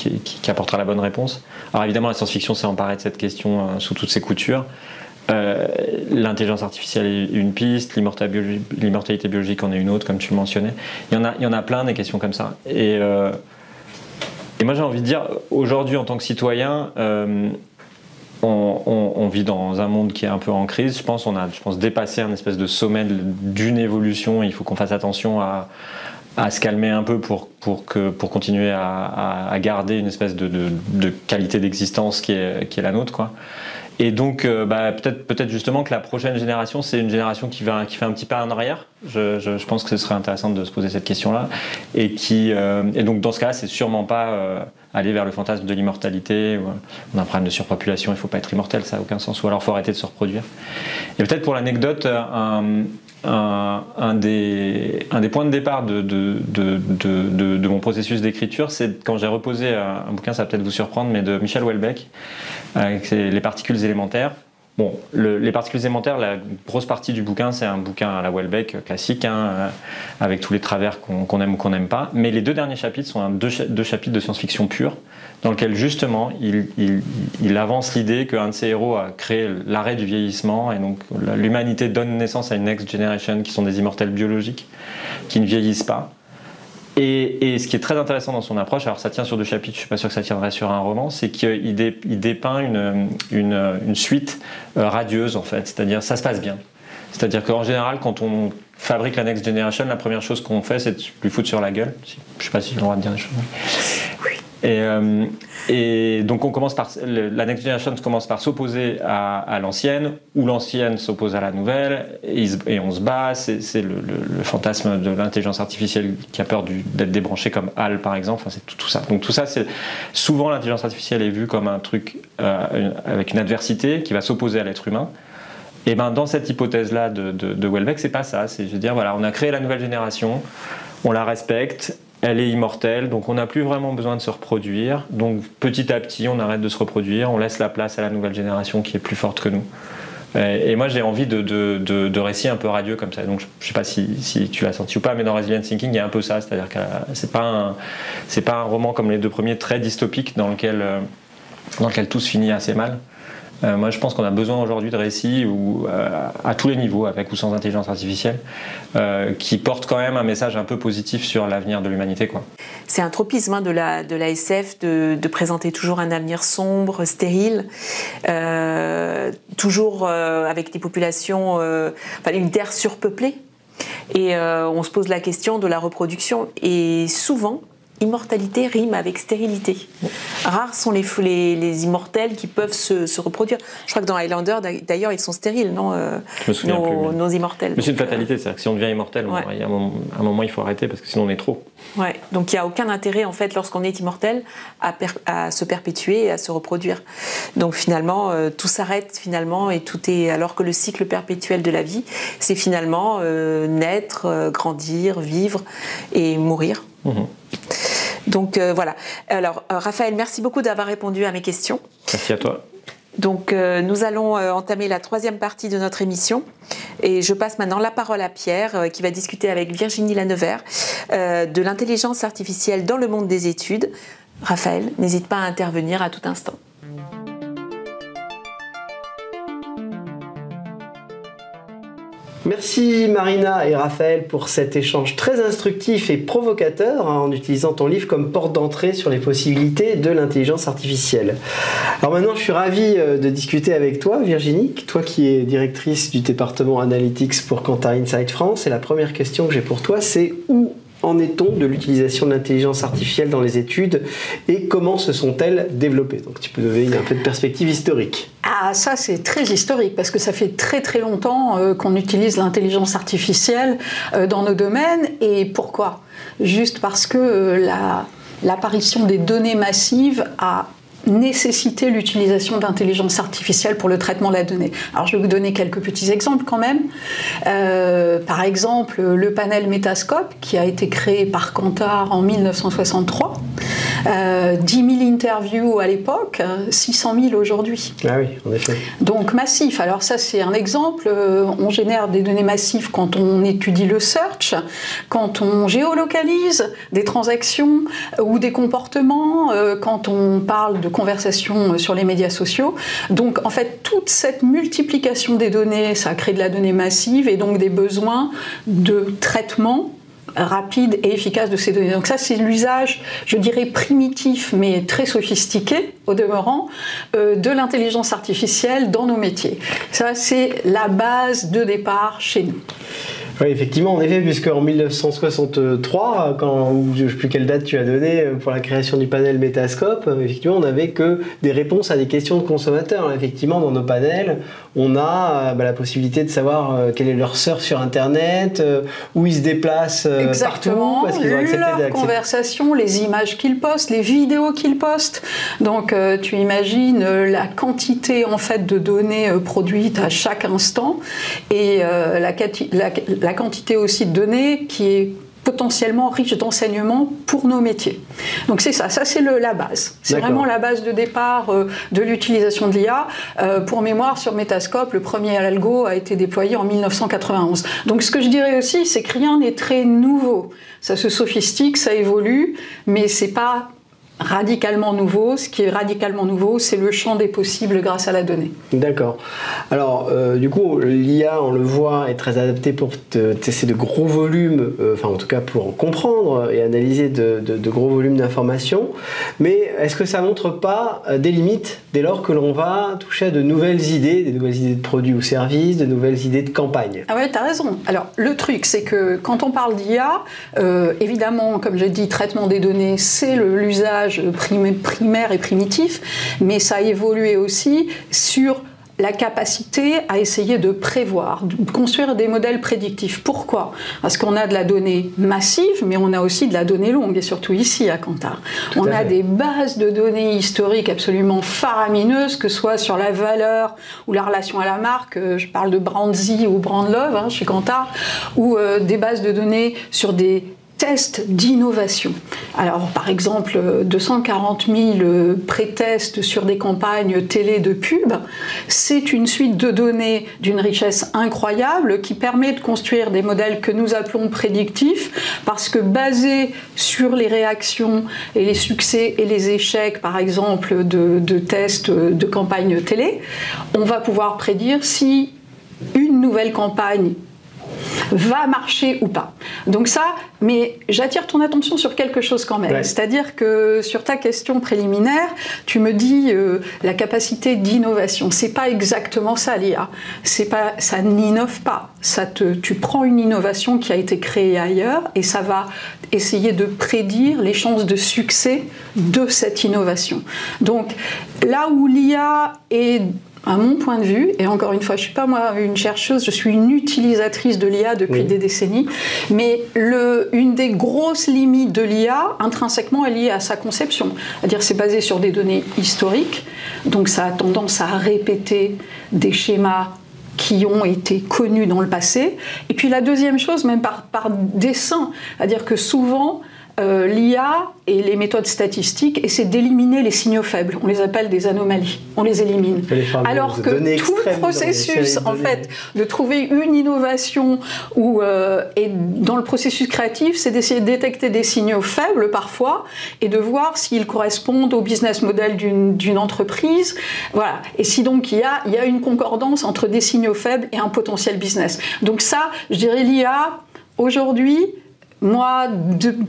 Speaker 3: apportera la bonne réponse. Alors évidemment, la science-fiction s'est emparée de cette question sous toutes ses coutures. L'intelligence artificielle est une piste, l'immortalité biologique en est une autre, comme tu le mentionnais. Il y en a plein des questions comme ça. Et moi j'ai envie de dire, aujourd'hui en tant que citoyen, on vit dans un monde qui est un peu en crise. Je pense dépassé un espèce de sommet d'une évolution. Il faut qu'on fasse attention à se calmer un peu pour continuer à garder une espèce de qualité d'existence qui est la nôtre, quoi. Et donc, peut-être justement que la prochaine génération, c'est une génération qui fait un petit pas en arrière. Je pense que ce serait intéressant de se poser cette question-là. Et donc, dans ce cas-là, c'est sûrement pas aller vers le fantasme de l'immortalité. On a un problème de surpopulation, il ne faut pas être immortel, ça n'a aucun sens. Ou alors, il faut arrêter de se reproduire. Et peut-être pour l'anecdote, un des points de départ de mon processus d'écriture, c'est quand j'ai reposé un bouquin, ça va peut-être vous surprendre, mais de Michel Houellebecq, c'est Les particules élémentaires. Bon, les particules élémentaires, la grosse partie du bouquin, c'est un bouquin à la Houellebecq classique, avec tous les travers qu'on aime ou qu'on n'aime pas. Mais les 2 derniers chapitres sont deux chapitres de science-fiction pure, dans lequel justement il avance l'idée qu'un de ses héros a créé l'arrêt du vieillissement, et donc l'humanité donne naissance à une next generation qui sont des immortels biologiques, qui ne vieillissent pas. Et ce qui est très intéressant dans son approche, alors ça tient sur 2 chapitres, je ne suis pas sûr que ça tiendrait sur un roman, c'est qu'il dépeint une suite radieuse en fait, c'est-à-dire ça se passe bien. C'est-à-dire qu'en général, quand on fabrique la Next Generation, la première chose qu'on fait, c'est de lui foutre sur la gueule. Je ne sais pas si j'ai le droit de dire des choses. Oui. Et donc la Next Generation commence par s'opposer à l'ancienne, ou l'ancienne s'oppose à la nouvelle, et on se bat. C'est le fantasme de l'intelligence artificielle qui a peur d'être débranchée, comme HAL par exemple. Enfin, c'est tout ça. Donc tout ça, c'est souvent l'intelligence artificielle est vue comme un truc avec une adversité qui va s'opposer à l'être humain. Et ben dans cette hypothèse-là de Houellebecq, c'est pas ça. C'est, je veux dire, voilà, on a créé la nouvelle génération, on la respecte. Elle est immortelle, donc on n'a plus vraiment besoin de se reproduire. Donc petit à petit, on arrête de se reproduire, on laisse la place à la nouvelle génération qui est plus forte que nous. Et moi, j'ai envie de récits un peu radieux comme ça. Donc je ne sais pas si tu l'as senti ou pas, mais dans Resilient Thinking, il y a un peu ça. C'est-à-dire que c'est pas un roman comme les 2 premiers, très dystopique, dans lequel tout se finit assez mal. Moi, je pense qu'on a besoin aujourd'hui de récits à tous les niveaux, avec ou sans intelligence artificielle, qui portent quand même un message un peu positif sur l'avenir de l'humanité, quoi.
Speaker 1: C'est un tropisme de la SF de présenter toujours un avenir sombre, stérile, toujours avec des populations, une terre surpeuplée. Et on se pose la question de la reproduction. Et souvent, immortalité rime avec stérilité. Rares sont les immortels qui peuvent se reproduire. Je crois que dans Highlander, d'ailleurs, ils sont stériles, non nos immortels.
Speaker 3: Mais c'est une fatalité, c'est-à-dire que si on devient immortel, ouais. Il y a un moment, il faut arrêter, parce que sinon on est trop.
Speaker 1: Ouais. Donc il n'y a aucun intérêt, en fait, lorsqu'on est immortel, à se perpétuer et à se reproduire. Donc finalement, tout s'arrête, finalement, et tout est... Alors que le cycle perpétuel de la vie, c'est finalement naître, grandir, vivre et mourir. Mmh. Donc voilà. Alors Raphaël, merci beaucoup d'avoir répondu à mes questions.
Speaker 3: Merci à toi.
Speaker 1: Donc nous allons entamer la 3e partie de notre émission et je passe maintenant la parole à Pierre qui va discuter avec Virginie Lannevert de l'intelligence artificielle dans le monde des études. Raphaël, n'hésite pas à intervenir à tout instant.
Speaker 2: Merci Marina et Raphaël pour cet échange très instructif et provocateur en utilisant ton livre comme porte d'entrée sur les possibilités de l'intelligence artificielle. Alors maintenant, je suis ravi de discuter avec toi, Virginie, toi qui es directrice du département Analytics pour Kantar Insight France. Et la première question que j'ai pour toi, c'est où en est-on de l'utilisation de l'intelligence artificielle dans les études et comment se sont-elles développées? Donc tu peux donner un peu de perspective historique.
Speaker 6: Ah, ça c'est très historique parce que ça fait très très longtemps qu'on utilise l'intelligence artificielle dans nos domaines. Et pourquoi? Juste parce que l'apparition des données massives a nécessité l'utilisation d'intelligence artificielle pour le traitement de la donnée. Alors je vais vous donner quelques petits exemples quand même. Par exemple, le panel Metascope qui a été créé par Kantar en 1963. 10 000 interviews à l'époque, 600 000 aujourd'hui.
Speaker 2: Ah oui, en effet.
Speaker 6: Donc massif. Alors ça c'est un exemple. On génère des données massives quand on étudie le search, quand on géolocalise des transactions ou des comportements, quand on parle de conversations sur les médias sociaux. Donc en fait toute cette multiplication des données, ça crée de la donnée massive et donc des besoins de traitement rapide et efficace de ces données. Donc ça, c'est l'usage, je dirais, primitif, mais très sophistiqué, au demeurant, de l'intelligence artificielle dans nos métiers. Ça, c'est la base de départ chez nous.
Speaker 2: Oui, effectivement, en effet, puisqu'en 1963, je ne sais plus quelle date tu as donnée pour la création du panel Metascope, effectivement, on n'avait que des réponses à des questions de consommateurs. Effectivement, dans nos panels, on a la possibilité de savoir quel est leur surf sur Internet, où ils se déplacent
Speaker 6: exactement,
Speaker 2: partout, parce qu'ils ont accepté
Speaker 6: leur conversation, les images qu'ils postent, les vidéos qu'ils postent. Donc, tu imagines la quantité en fait de données produites à chaque instant et la quantité aussi de données qui est potentiellement riche d'enseignements pour nos métiers. Donc c'est ça c'est la base. C'est
Speaker 2: D'accord.
Speaker 6: vraiment la base de départ de l'utilisation de l'IA. Pour mémoire, sur Metascope, le premier algo a été déployé en 1991. Donc ce que je dirais aussi, c'est que rien n'est très nouveau. Ça se sophistique, ça évolue, mais c'est pas radicalement nouveau. Ce qui est radicalement nouveau, c'est le champ des possibles grâce à la donnée.
Speaker 2: D'accord. Alors, du coup, l'IA, on le voit, est très adaptée pour tester de gros volumes, enfin en tout cas pour comprendre et analyser de gros volumes d'informations. Mais est-ce que ça ne montre pas des limites dès lors que l'on va toucher à de nouvelles idées, des nouvelles idées de produits ou services, de nouvelles idées de campagne?
Speaker 6: Ah ouais, t'as raison. Alors, le truc, c'est que quand on parle d'IA, évidemment, comme j'ai dit, traitement des données, c'est l'usage primaire et primitif, mais ça a évolué aussi sur la capacité à essayer de prévoir, de construire des modèles prédictifs. Pourquoi ? Parce qu'on a de la donnée massive, mais on a aussi de la donnée longue, et surtout ici à Kantar. On a des bases de données historiques absolument faramineuses, que ce soit sur la valeur ou la relation à la marque, je parle de Brandzy ou Brandlove chez Kantar, ou des bases de données sur des tests d'innovation. Alors, par exemple, 240 000 pré-tests sur des campagnes télé de pub, c'est une suite de données d'une richesse incroyable qui permet de construire des modèles que nous appelons prédictifs, parce que basés sur les réactions et les succès et les échecs, par exemple, de tests de campagnes télé, on va pouvoir prédire si une nouvelle campagne va marcher ou pas. Donc ça, mais j'attire ton attention sur quelque chose quand même.
Speaker 2: Ouais.
Speaker 6: C'est-à-dire que sur ta question préliminaire, tu me dis la capacité d'innovation. C'est pas exactement ça l'IA. Ça n'innove pas. Tu prends une innovation qui a été créée ailleurs et ça va essayer de prédire les chances de succès de cette innovation. Donc là où l'IA est, à mon point de vue, et encore une fois, je ne suis pas moi une chercheuse, je suis une utilisatrice de l'IA depuis des décennies, mais une des grosses limites de l'IA, intrinsèquement, est liée à sa conception. C'est-à-dire c'est basé sur des données historiques, donc ça a tendance à répéter des schémas qui ont été connus dans le passé. Et puis la deuxième chose, même par dessein, c'est-à-dire que souvent, l'IA et les méthodes statistiques essaient d'éliminer les signaux faibles. On les appelle des anomalies. On les élimine. Alors que tout le processus, en fait, de trouver une innovation et dans le processus créatif, c'est d'essayer de détecter des signaux faibles parfois et de voir s'ils correspondent au business model d'une entreprise. Voilà. Et si donc il y a une concordance entre des signaux faibles et un potentiel business. Donc ça, je dirais l'IA, aujourd'hui, moi,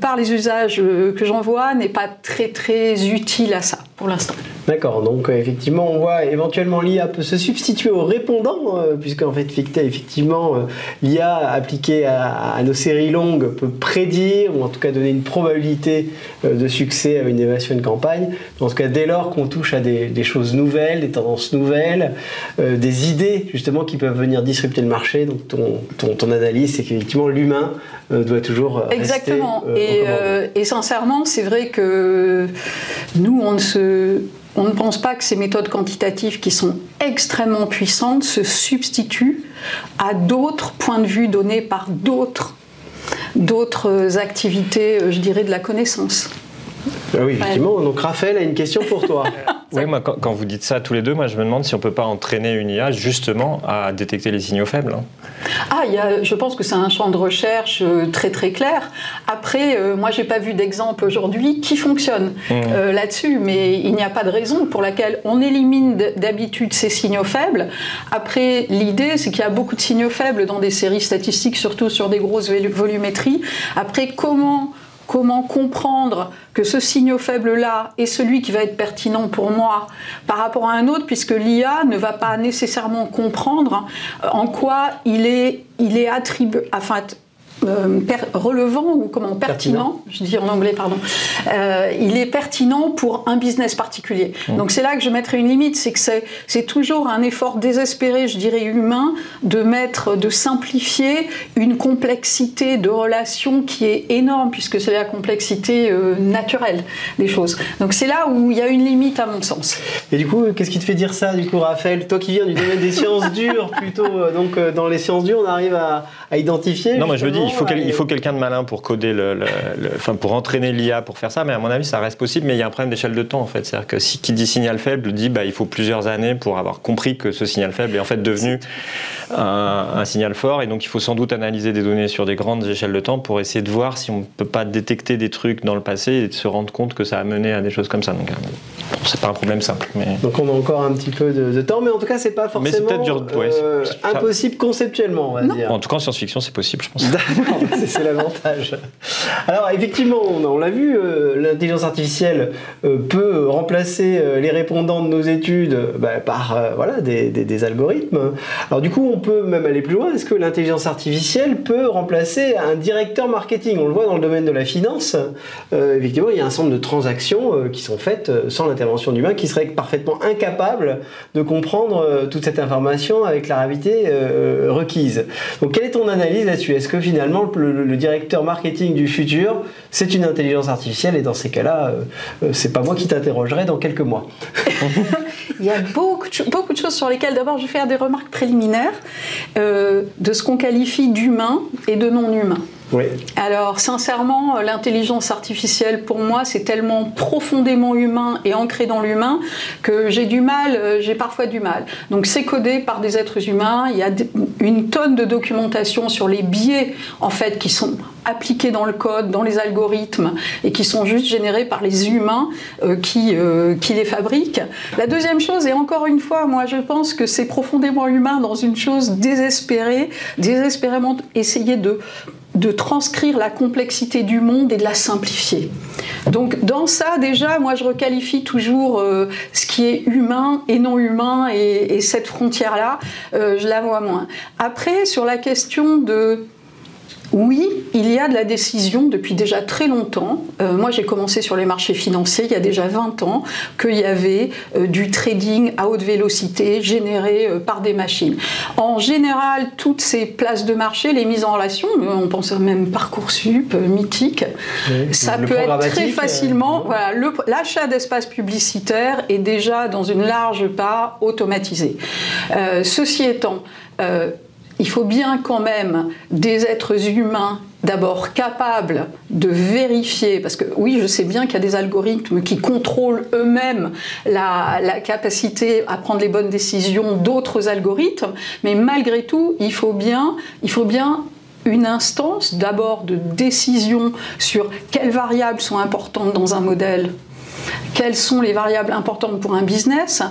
Speaker 6: par les usages que j'en vois, n'est pas très très utile à ça pour l'instant.
Speaker 2: D'accord, donc effectivement on voit éventuellement l'IA peut se substituer au répondant, puisqu'en fait effectivement l'IA appliquée à nos séries longues peut prédire, ou en tout cas donner une probabilité de succès à une innovation, une campagne. En tout cas dès lors qu'on touche à des choses nouvelles, des tendances nouvelles, des idées justement qui peuvent venir disrupter le marché, donc ton analyse c'est qu'effectivement l'humain doit toujours
Speaker 6: exactement.
Speaker 2: Rester
Speaker 6: et sincèrement c'est vrai que nous on ne pense pas que ces méthodes quantitatives qui sont extrêmement puissantes se substituent à d'autres points de vue donnés par d'autres activités, je dirais, de la connaissance.
Speaker 2: Ah oui, effectivement. Donc Raphaël a une question pour toi.
Speaker 3: Oui, moi, quand vous dites ça tous les deux, moi, je me demande si on ne peut pas entraîner une IA justement à détecter les signaux faibles.
Speaker 6: Je pense que c'est un champ de recherche très très clair. Après, moi, j'ai pas vu d'exemple aujourd'hui qui fonctionne là-dessus, mais il n'y a pas de raison pour laquelle on élimine d'habitude ces signaux faibles. Après, l'idée, c'est qu'il y a beaucoup de signaux faibles dans des séries statistiques, surtout sur des grosses volumétries. Après, comment comment comprendre que ce signe faible-là est celui qui va être pertinent pour moi par rapport à un autre, puisque l'IA ne va pas nécessairement comprendre en quoi il est attribué, enfin, relevant ou pertinent, je dis en anglais, pardon, il est pertinent pour un business particulier. Donc c'est là que je mettrai une limite, c'est que c'est toujours un effort désespéré, je dirais humain, de simplifier une complexité de relation qui est énorme, puisque c'est la complexité naturelle des choses. Donc c'est là où il y a une limite à mon sens.
Speaker 2: Et du coup, qu'est-ce qui te fait dire ça, du coup, Raphaël? Toi qui viens du domaine des sciences dures, plutôt, donc dans les sciences dures, on arrive à identifier.
Speaker 3: Non, moi je me dis, il faut quelqu'un de malin pour coder pour entraîner l'IA pour faire ça, mais à mon avis ça reste possible, mais il y a un problème d'échelle de temps en fait. C'est-à-dire que qui dit signal faible dit il faut plusieurs années pour avoir compris que ce signal faible est en fait devenu un signal fort, et donc il faut sans doute analyser des données sur des grandes échelles de temps pour essayer de voir si on ne peut pas détecter des trucs dans le passé et de se rendre compte que ça a mené à des choses comme ça. Donc c'est pas un problème simple. Mais... Donc
Speaker 2: on a encore un petit peu de temps, mais en tout cas c'est pas forcément impossible conceptuellement, on va dire.
Speaker 3: En tout cas en science-fiction c'est possible, je pense.
Speaker 2: D'accord, c'est l'avantage. Alors effectivement, on l'a vu, l'intelligence artificielle peut remplacer les répondants de nos études par des algorithmes. Alors du coup, on peut même aller plus loin. Est-ce que l'intelligence artificielle peut remplacer un directeur marketing? On le voit dans le domaine de la finance. Effectivement, il y a un certain nombre de transactions qui sont faites sans l'intervention d'humains, qui seraient parfaitement incapables de comprendre toute cette information avec la rapidité requise. Donc quelle est ton analyse là-dessus? Est-ce que finalement le directeur marketing du futur, c'est une intelligence artificielle, et dans ces cas-là, c'est pas moi qui t'interrogerai dans quelques mois.
Speaker 6: Il y a beaucoup de choses sur lesquelles, d'abord, je vais faire des remarques préliminaires de ce qu'on qualifie d'humain et de non-humain.
Speaker 2: Oui.
Speaker 6: Alors, sincèrement, l'intelligence artificielle, pour moi, c'est tellement profondément humain et ancré dans l'humain que j'ai parfois du mal. Donc, c'est codé par des êtres humains. Il y a une tonne de documentation sur les biais, en fait, qui sont appliqués dans le code, dans les algorithmes, et qui sont juste générés par les humains qui les fabriquent. La deuxième chose, et encore une fois, moi, je pense que c'est profondément humain dans une chose désespérément essayer de transcrire la complexité du monde et de la simplifier. Donc dans ça, déjà, moi je requalifie toujours ce qui est humain et non humain, et cette frontière-là, je la vois moins. Après, sur la question de... Oui, il y a de la décision depuis déjà très longtemps. Moi, j'ai commencé sur les marchés financiers il y a déjà 20 ans, qu'il y avait du trading à haute vélocité généré par des machines. En général, toutes ces places de marché, les mises en relation, on pense même Parcoursup, mythique, ça peut être très facilement... Voilà, l'achat d'espaces publicitaires est déjà dans une large part automatisé. Ceci étant... il faut bien quand même des êtres humains d'abord capables de vérifier, parce que oui, je sais bien qu'il y a des algorithmes qui contrôlent eux-mêmes la capacité à prendre les bonnes décisions d'autres algorithmes, mais malgré tout, il faut bien une instance d'abord de décision sur quelles variables sont importantes dans un modèle, quelles sont les variables importantes pour un business.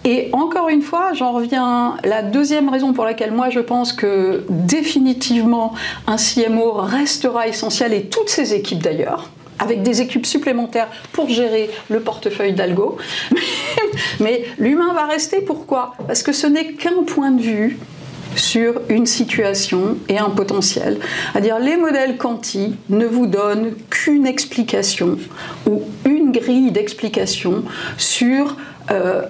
Speaker 6: Et encore une fois, j'en reviens, la deuxième raison pour laquelle moi je pense que définitivement un CMO restera essentiel, et toutes ses équipes d'ailleurs, avec des équipes supplémentaires pour gérer le portefeuille d'algo. Mais l'humain va rester, pourquoi? Parce que ce n'est qu'un point de vue sur une situation et un potentiel. C'est-à-dire, les modèles quanti ne vous donnent qu'une explication ou une grille d'explication sur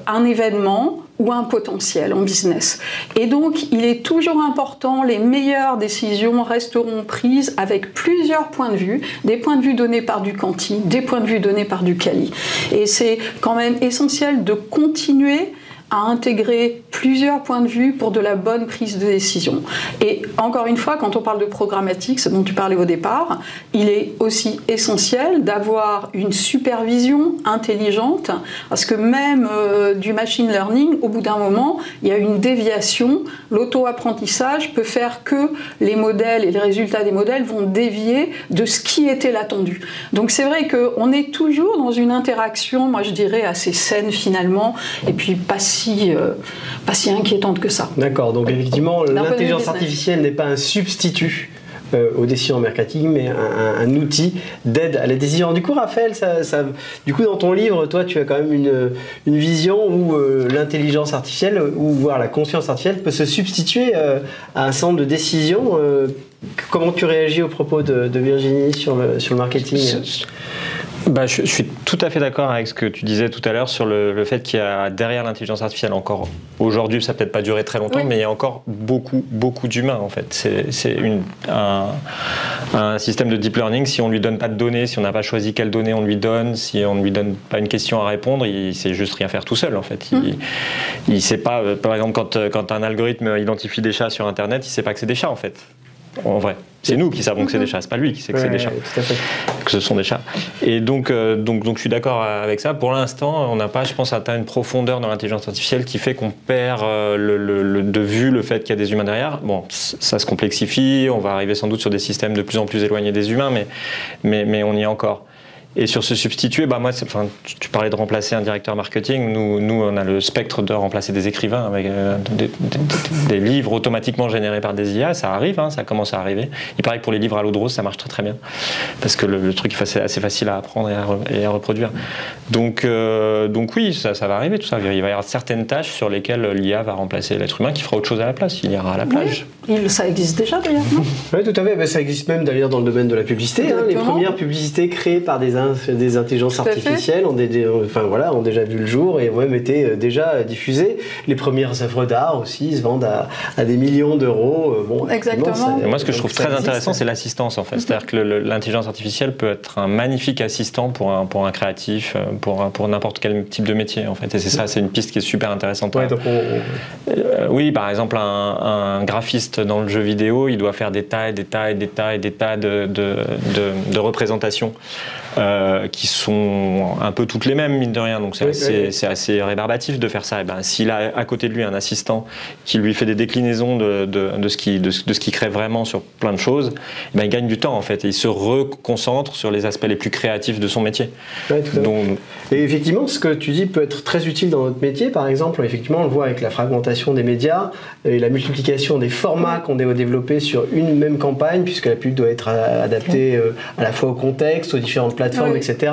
Speaker 6: un événement ou un potentiel en business. Et donc, il est toujours important, les meilleures décisions resteront prises avec plusieurs points de vue, des points de vue donnés par du quanti, des points de vue donnés par du quali. Et c'est quand même essentiel de continuer à intégrer plusieurs points de vue pour de la bonne prise de décision. Et encore une fois, quand on parle de programmatique, ce dont tu parlais au départ, il est aussi essentiel d'avoir une supervision intelligente, parce que même du machine learning, au bout d'un moment, il y a une déviation. L'auto-apprentissage peut faire que les modèles et les résultats des modèles vont dévier de ce qui était l'attendu. Donc c'est vrai qu'on est toujours dans une interaction, moi je dirais, assez saine finalement, et puis pas si inquiétante que ça.
Speaker 2: D'accord, donc effectivement, l'intelligence artificielle n'est pas un substitut aux décisions en marketing, mais un outil d'aide à la décision. Du coup, Raphaël, du coup, dans ton livre, toi, tu as quand même une vision où l'intelligence artificielle, ou voire la conscience artificielle, peut se substituer à un centre de décision. Comment tu réagis au propos de Virginie sur le marketing ?
Speaker 3: Je suis tout à fait d'accord avec ce que tu disais tout à l'heure sur le fait qu'il y a derrière l'intelligence artificielle encore, aujourd'hui ça n'a peut-être pas duré très longtemps, mais il y a encore beaucoup d'humains en fait. C'est un système de deep learning, si on ne lui donne pas de données, si on n'a pas choisi quelles données on lui donne, si on ne lui donne pas une question à répondre, il sait juste rien faire tout seul en fait. Il sait pas, par exemple quand un algorithme identifie des chats sur internet, il ne sait pas que c'est des chats en fait. En vrai, c'est nous qui savons que c'est des chats, c'est pas lui qui sait que c'est des chats, que ce sont des chats. Et donc je suis d'accord avec ça. Pour l'instant, on n'a pas, je pense, atteint une profondeur dans l'intelligence artificielle qui fait qu'on perd de vue le fait qu'il y a des humains derrière. Bon, ça se complexifie, on va arriver sans doute sur des systèmes de plus en plus éloignés des humains, mais on y est encore. Et sur se substituer, tu parlais de remplacer un directeur marketing. Nous, on a le spectre de remplacer des écrivains avec des livres automatiquement générés par des IA. Ça arrive, ça commence à arriver. Il paraît que pour les livres à l'eau de rose, ça marche très bien. Parce que le truc est assez facile à apprendre et à reproduire. Donc oui, ça va arriver tout ça. Il va y avoir certaines tâches sur lesquelles l'IA va remplacer l'être humain qui fera autre chose à la place. Il ira à la plage.
Speaker 6: Oui, ça existe déjà d'ailleurs, non ?
Speaker 2: Oui, tout à fait. Ça existe même d'ailleurs dans le domaine de la publicité. Les premières publicités créées par des intelligences artificielles ont déjà vu le jour et ont même été déjà diffusées. Les premières œuvres d'art aussi se vendent à des millions d'euros.
Speaker 6: Exactement.
Speaker 3: Moi, ce que je trouve très intéressant, c'est l'assistance en fait. C'est-à-dire que l'intelligence artificielle peut être un magnifique assistant pour un créatif, pour n'importe quel type de métier en fait. Et c'est une piste qui est super intéressante.
Speaker 2: Ouais, donc
Speaker 3: oui, par exemple, un graphiste dans le jeu vidéo, il doit faire des tas de représentations. Qui sont un peu toutes les mêmes, mine de rien, donc c'est assez rébarbatif de faire ça. Et s'il a à côté de lui un assistant qui lui fait des déclinaisons de ce qu'il crée vraiment sur plein de choses, il gagne du temps en fait, et il se reconcentre sur les aspects les plus créatifs de son métier.
Speaker 2: Ouais, et effectivement, ce que tu dis peut être très utile dans notre métier. Par exemple, effectivement, on le voit avec la fragmentation des médias et la multiplication des formats qu'on doit développer sur une même campagne, puisque la pub doit être adaptée à la fois au contexte, aux différentes plateformes, etc.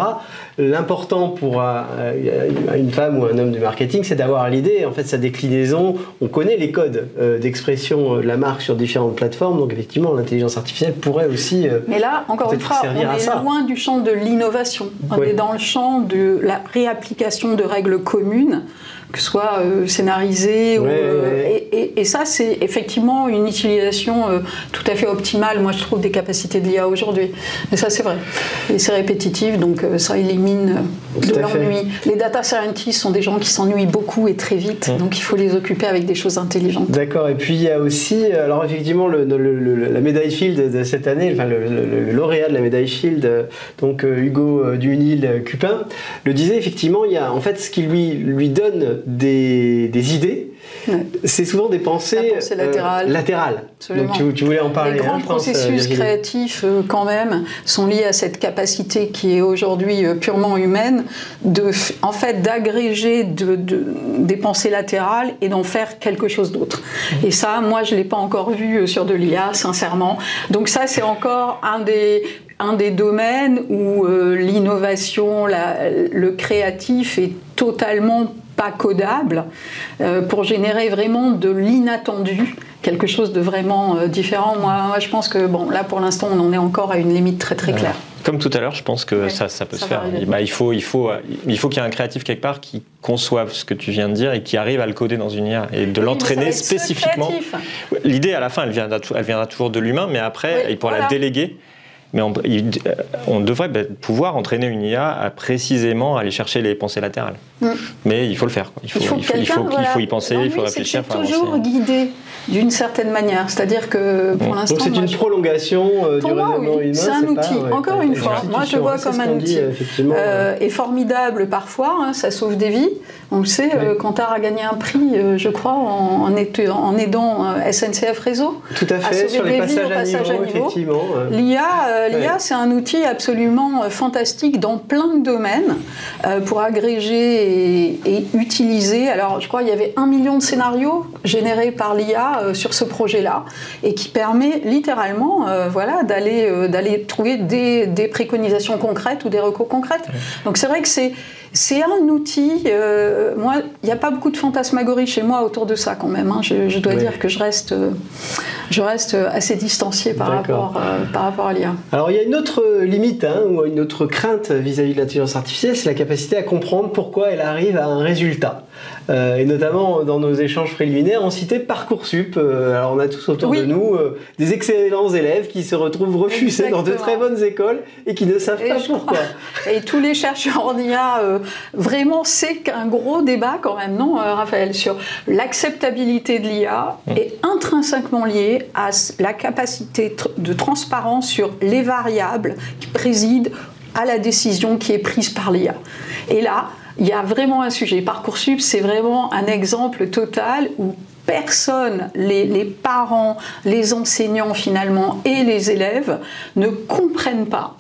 Speaker 2: L'important pour une femme ou un homme du marketing, c'est d'avoir l'idée, en fait, sa déclinaison. On connaît les codes d'expression de la marque sur différentes plateformes, donc effectivement, l'intelligence artificielle pourrait aussi.
Speaker 6: Mais là, encore une fois, on est loin du champ de l'innovation. On est dans le champ de la réapplication de règles communes, que ce soit scénarisé. Et ça, c'est effectivement une utilisation tout à fait optimale, moi je trouve, des capacités de l'IA aujourd'hui. Et ça, c'est vrai. Et c'est répétitif, donc ça élimine de l'ennui. Les data scientists sont des gens qui s'ennuient beaucoup et très vite, donc il faut les occuper avec des choses intelligentes.
Speaker 2: D'accord, et puis il y a aussi, alors effectivement, la médaille Field de cette année, enfin le lauréat de la médaille Field, donc Hugo Duhnil-Cupin, le disait effectivement, il y a en fait ce qui lui donne des idées, c'est souvent des pensées latérales. Donc tu voulais en parler.
Speaker 6: Les grands processus créatifs, quand même, sont liés à cette capacité qui est aujourd'hui purement humaine, d'agréger des pensées latérales et d'en faire quelque chose d'autre. Et ça, moi, je ne l'ai pas encore vu sur de l'IA, sincèrement. Donc ça, c'est encore un des domaines où l'innovation, le créatif est totalement pas codable, pour générer vraiment de l'inattendu, quelque chose de vraiment différent. Moi, je pense que là, pour l'instant, on en est encore à une limite très très claire.
Speaker 3: Comme tout à l'heure, je pense que ça peut se faire. Il faut qu'il y ait un créatif quelque part qui conçoive ce que tu viens de dire et qui arrive à le coder dans une IA et de l'entraîner spécifiquement. L'idée, à la fin, elle viendra toujours de l'humain, mais après, il pourra la déléguer. Mais on devrait pouvoir entraîner une IA à précisément aller chercher les pensées latérales. Mais il faut le faire. Il faut y penser, il faut réfléchir.
Speaker 6: C'est toujours guidé d'une certaine manière. C'est-à-dire que pour l'instant...
Speaker 2: Donc c'est une prolongation du raisonnement humain.
Speaker 6: C'est un outil. Encore une fois, moi je le vois comme un outil. Et formidable parfois, ça sauve des vies. On le sait, Kantar a gagné un prix, je crois, en aidant SNCF Réseau.
Speaker 2: Tout à fait, sur les passages à niveau, effectivement.
Speaker 6: L'IA l'IA, c'est un outil absolument fantastique dans plein de domaines pour agréger et utiliser. Alors, je crois qu'il y avait 1 million de scénarios générés par l'IA sur ce projet-là et qui permet littéralement d'aller trouver des préconisations concrètes ou des recours concrètes. Donc, c'est vrai que c'est un outil. Moi, il n'y a pas beaucoup de fantasmagorie chez moi autour de ça quand même. Hein. Je dois dire que je reste assez distanciée par rapport à l'IA.
Speaker 2: Alors, il y a une autre limite, ou une autre crainte vis-à-vis de l'intelligence artificielle, c'est la capacité à comprendre pourquoi elle arrive à un résultat. Et notamment dans nos échanges préliminaires, on citait Parcoursup. Alors, on a tous autour de nous des excellents élèves qui se retrouvent refusés dans de très bonnes écoles et qui ne savent pas pourquoi.
Speaker 6: Et tous les chercheurs en IA, vraiment, c'est un gros débat quand même, non, Raphaël, sur l'acceptabilité de l'IA est intrinsèquement liée à la capacité de transparence sur les variables qui président à la décision qui est prise par l'IA. Et là, il y a vraiment un sujet. Parcoursup, c'est vraiment un exemple total où personne, les parents, les enseignants finalement et les élèves ne comprennent pas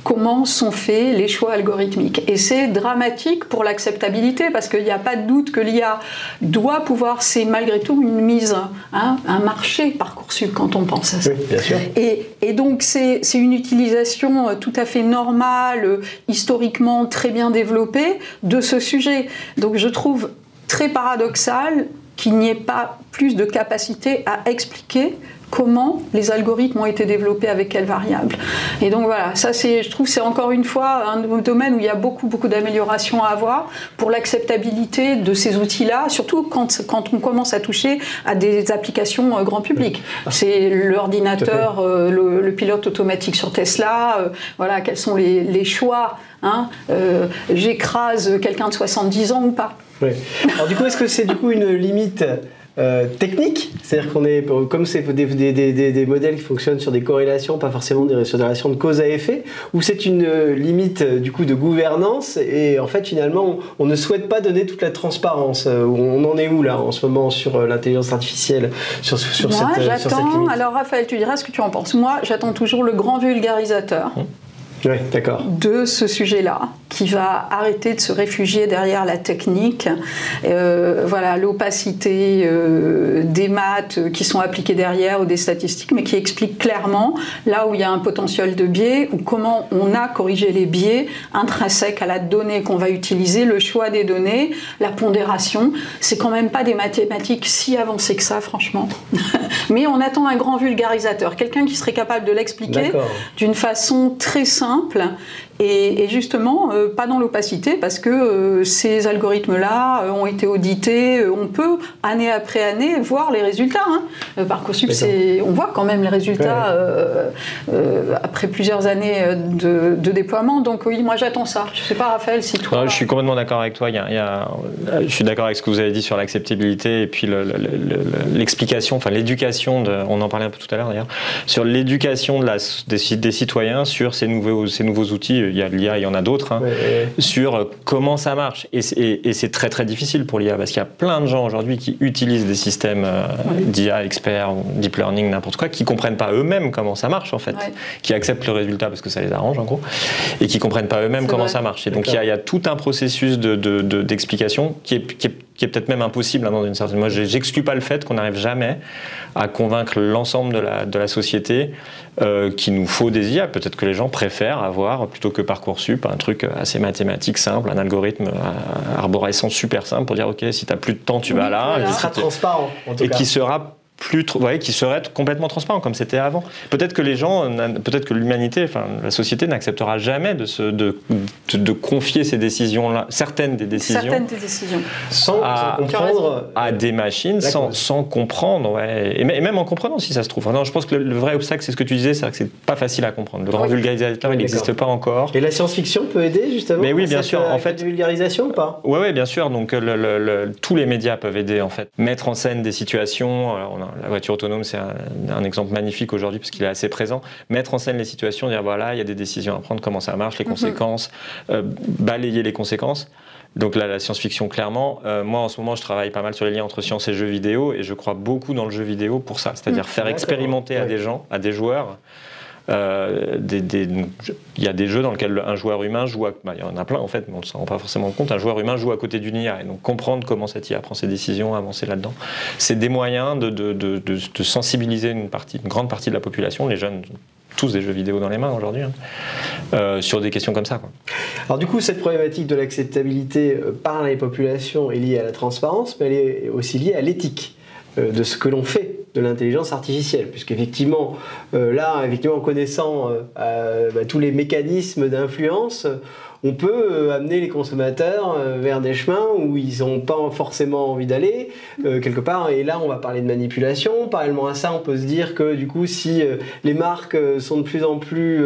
Speaker 6: comment sont faits les choix algorithmiques. Et c'est dramatique pour l'acceptabilité parce qu'il n'y a pas de doute que l'IA doit pouvoir, c'est malgré tout une mise, un marché Parcoursup quand on pense à ça.
Speaker 2: Oui, bien sûr.
Speaker 6: Et donc c'est une utilisation tout à fait normale, historiquement très bien développée de ce sujet. Donc je trouve très paradoxal qu'il n'y ait pas plus de capacité à expliquer comment les algorithmes ont été développés avec quelles variables. Et donc voilà, ça je trouve c'est encore une fois un domaine où il y a beaucoup d'améliorations à avoir pour l'acceptabilité de ces outils-là, surtout quand on commence à toucher à des applications grand public. C'est l'ordinateur, le pilote automatique sur Tesla, voilà, quels sont les choix, j'écrase quelqu'un de 70 ans ou pas.
Speaker 2: Oui. Alors du coup, est-ce que c'est une limite technique, c'est-à-dire comme c'est des modèles qui fonctionnent sur des corrélations, pas forcément sur des relations de cause à effet, ou c'est une limite de gouvernance et en fait finalement on ne souhaite pas donner toute la transparence. On en est où là en ce moment sur l'intelligence artificielle, sur cette limite?
Speaker 6: Alors Raphaël, tu diras ce que tu en penses. Moi, j'attends toujours le grand vulgarisateur.
Speaker 2: Oui, d'accord.
Speaker 6: De ce sujet-là, qui va arrêter de se réfugier derrière la technique, l'opacité des maths qui sont appliquées derrière ou des statistiques, mais qui explique clairement là où il y a un potentiel de biais ou comment on a corrigé les biais intrinsèques à la donnée qu'on va utiliser, le choix des données, la pondération. C'est quand même pas des mathématiques si avancées que ça, franchement. Mais on attend un grand vulgarisateur, quelqu'un qui serait capable de l'expliquer d'une façon très simple et justement pas dans l'opacité parce que ces algorithmes-là ont été audités, on peut année après année voir les résultats. Parcoursup, on voit quand même les résultats après plusieurs années de déploiement. Donc oui, moi j'attends ça. Je ne sais pas Raphaël si toi...
Speaker 3: Je suis complètement d'accord avec toi. Je suis d'accord avec ce que vous avez dit sur l'acceptabilité et puis l'explication, enfin l'éducation, on en parlait un peu tout à l'heure d'ailleurs, sur l'éducation des citoyens sur ces nouveaux outils. Il y a l'IA, il y en a d'autres, sur comment ça marche. Et c'est très très difficile pour l'IA parce qu'il y a plein de gens aujourd'hui qui utilisent des systèmes d'IA, experts, deep learning, n'importe quoi, qui comprennent pas eux-mêmes comment ça marche en fait, qui acceptent le résultat parce que ça les arrange en gros, et qui comprennent pas eux-mêmes comment ça marche. Et donc il y a tout un processus d'explication qui est peut-être même impossible dans une certaine... Moi, j'exclus pas le fait qu'on n'arrive jamais à convaincre l'ensemble de la société qu'il nous faut des IA. Peut-être que les gens préfèrent avoir, plutôt que Parcoursup, un truc assez mathématique simple, un algorithme arborescent super simple pour dire ok, si tu n'as plus de temps, tu vas là.
Speaker 2: Qui sera transparent, en tout cas.
Speaker 3: Qui sera qui serait complètement transparent comme c'était avant. Peut-être que les gens, peut-être que l'humanité, enfin la société n'acceptera jamais de confier ces décisions-là, certaines des décisions,
Speaker 2: sans comprendre
Speaker 3: à des machines, sans comprendre, et même en comprenant si ça se trouve. Non, je pense que le vrai obstacle, c'est ce que tu disais, c'est que c'est pas facile à comprendre. Le grand vulgarisateur, il n'existe pas encore.
Speaker 2: Et la science-fiction peut aider justement.
Speaker 3: Mais oui, bien sûr. En fait,
Speaker 2: de vulgarisation ou pas?
Speaker 3: Oui, bien sûr. Donc tous les médias peuvent aider en fait, mettre en scène des situations. La voiture autonome, c'est un exemple magnifique aujourd'hui parce qu'il est assez présent. Mettre en scène les situations, dire voilà, il y a des décisions à prendre, comment ça marche, les conséquences, balayer les conséquences. Donc là, la science-fiction, clairement. Moi, en ce moment, je travaille pas mal sur les liens entre science et jeux vidéo et je crois beaucoup dans le jeu vidéo pour ça. C'est-à-dire faire expérimenter à des gens, à des joueurs, Il y a des jeux dans lesquels un joueur humain joue, il y en a plein en fait, mais on ne s'en rend pas forcément compte, un joueur humain joue à côté d'une IA, et donc comprendre comment cette IA prend ses décisions, avancer là-dedans, c'est des moyens de sensibiliser une grande partie de la population, les jeunes, tous des jeux vidéo dans les mains aujourd'hui, sur des questions comme ça, quoi.
Speaker 2: Alors du coup, cette problématique de l'acceptabilité par les populations est liée à la transparence, mais elle est aussi liée à l'éthique de ce que l'on fait de l'intelligence artificielle, puisqu'effectivement, en connaissant tous les mécanismes d'influence, on peut amener les consommateurs vers des chemins où ils n'ont pas forcément envie d'aller, quelque part, et là on va parler de manipulation. Parallèlement à ça, on peut se dire que du coup, si les marques sont de plus en plus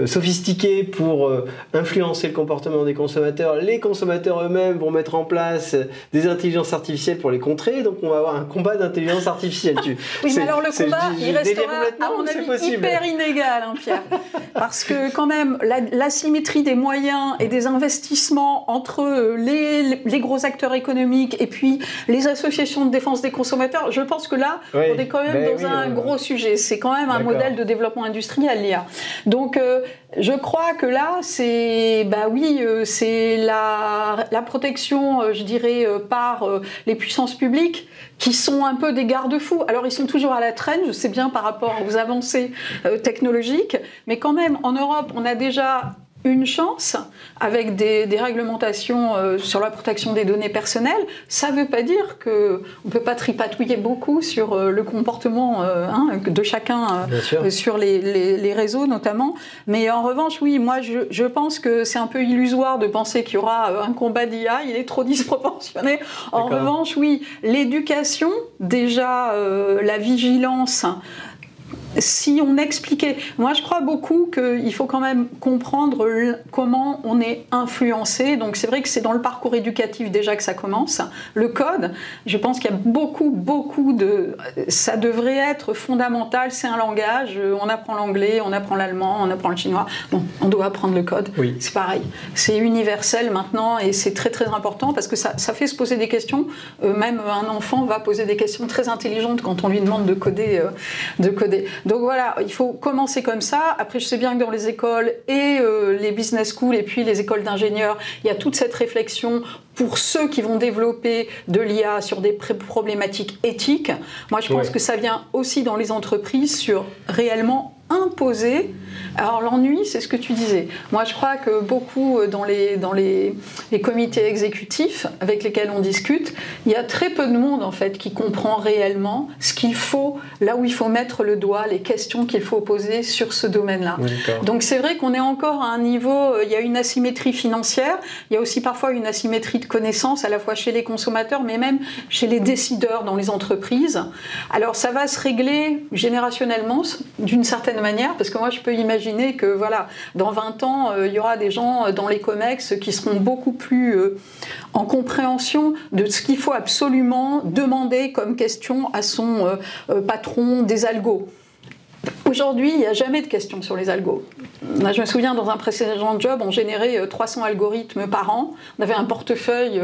Speaker 2: sophistiquées pour influencer le comportement des consommateurs, les consommateurs eux-mêmes vont mettre en place des intelligences artificielles pour les contrer, donc on va avoir un combat d'intelligence artificielle.
Speaker 6: Oui, mais alors le combat, il restera, à mon avis, hyper inégal, hein, Pierre, parce que quand même, l'asymétrie des moyens et des investissements entre les gros acteurs économiques et puis les associations de défense des consommateurs, je pense que là, on est quand même dans un gros sujet. C'est quand même un modèle de développement industriel, l'IA. Donc, je crois que là, c'est la protection, je dirais, par les puissances publiques qui sont un peu des garde-fous. Alors, ils sont toujours à la traîne, je sais bien, par rapport aux avancées technologiques, mais quand même, en Europe, on a déjà une chance avec des réglementations sur la protection des données personnelles. Ça ne veut pas dire qu'on ne peut pas tripatouiller beaucoup sur le comportement de chacun sur les réseaux notamment. Mais en revanche, oui, moi je pense que c'est un peu illusoire de penser qu'il y aura un combat d'IA, il est trop disproportionné. En revanche, oui, l'éducation, déjà la vigilance. Si on expliquait, moi je crois beaucoup qu'il faut quand même comprendre comment on est influencé. Donc c'est vrai que c'est dans le parcours éducatif déjà que ça commence. Le code, je pense qu'il y a beaucoup de... Ça devrait être fondamental, c'est un langage, on apprend l'anglais, on apprend l'allemand, on apprend le chinois. Bon, on doit apprendre le code, c'est pareil. C'est universel maintenant et c'est très important parce que ça fait se poser des questions. Même un enfant va poser des questions très intelligentes quand on lui demande de coder. Donc voilà, il faut commencer comme ça. Après, je sais bien que dans les écoles et les business schools et puis les écoles d'ingénieurs, il y a toute cette réflexion pour ceux qui vont développer de l'IA sur des problématiques éthiques. Moi, je pense que ça vient aussi dans les entreprises sur réellement imposer. Alors l'ennui, c'est ce que tu disais. Moi, je crois que beaucoup dans les comités exécutifs avec lesquels on discute, il y a très peu de monde en fait qui comprend réellement ce qu'il faut, là où il faut mettre le doigt, les questions qu'il faut poser sur ce domaine-là. Donc c'est vrai qu'on est encore à un niveau, il y a une asymétrie financière, il y a aussi parfois une asymétrie de connaissances, à la fois chez les consommateurs, mais même chez les décideurs dans les entreprises. Alors ça va se régler générationnellement d'une certaine manière, parce que moi je peux imaginer que voilà, dans 20 ans, il y aura des gens dans les COMEX qui seront beaucoup plus en compréhension de ce qu'il faut absolument demander comme question à son patron des algos. Aujourd'hui, il n'y a jamais de questions sur les algos. Là, je me souviens, dans un précédent job, on générait 300 algorithmes par an. On avait un portefeuille,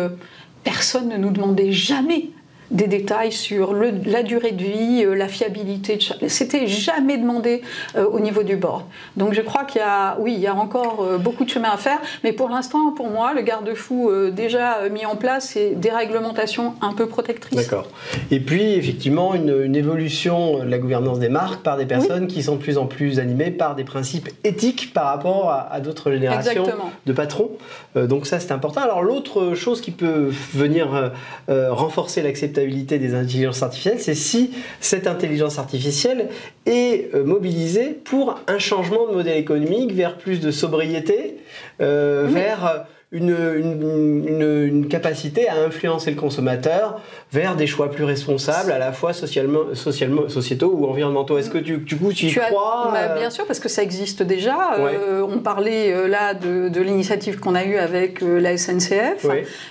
Speaker 6: personne ne nous demandait jamais des détails sur la durée de vie, la fiabilité. C'était jamais demandé au niveau du board. Donc je crois qu'il y a encore beaucoup de chemin à faire. Mais pour l'instant, pour moi, le garde-fou déjà mis en place, c'est des réglementations un peu protectrices.
Speaker 2: D'accord. Et puis, effectivement, une évolution de la gouvernance des marques par des personnes qui sont de plus en plus animées par des principes éthiques par rapport à d'autres générations de patrons. Donc ça, c'est important. Alors l'autre chose qui peut venir renforcer l'acceptabilité des intelligences artificielles, c'est si cette intelligence artificielle est mobilisée pour un changement de modèle économique vers plus de sobriété, vers une capacité à influencer le consommateur vers des choix plus responsables, à la fois sociétaux ou environnementaux. Est-ce que tu y crois
Speaker 6: Bien sûr, parce que ça existe déjà. On parlait là de l'initiative qu'on a eue avec la SNCF,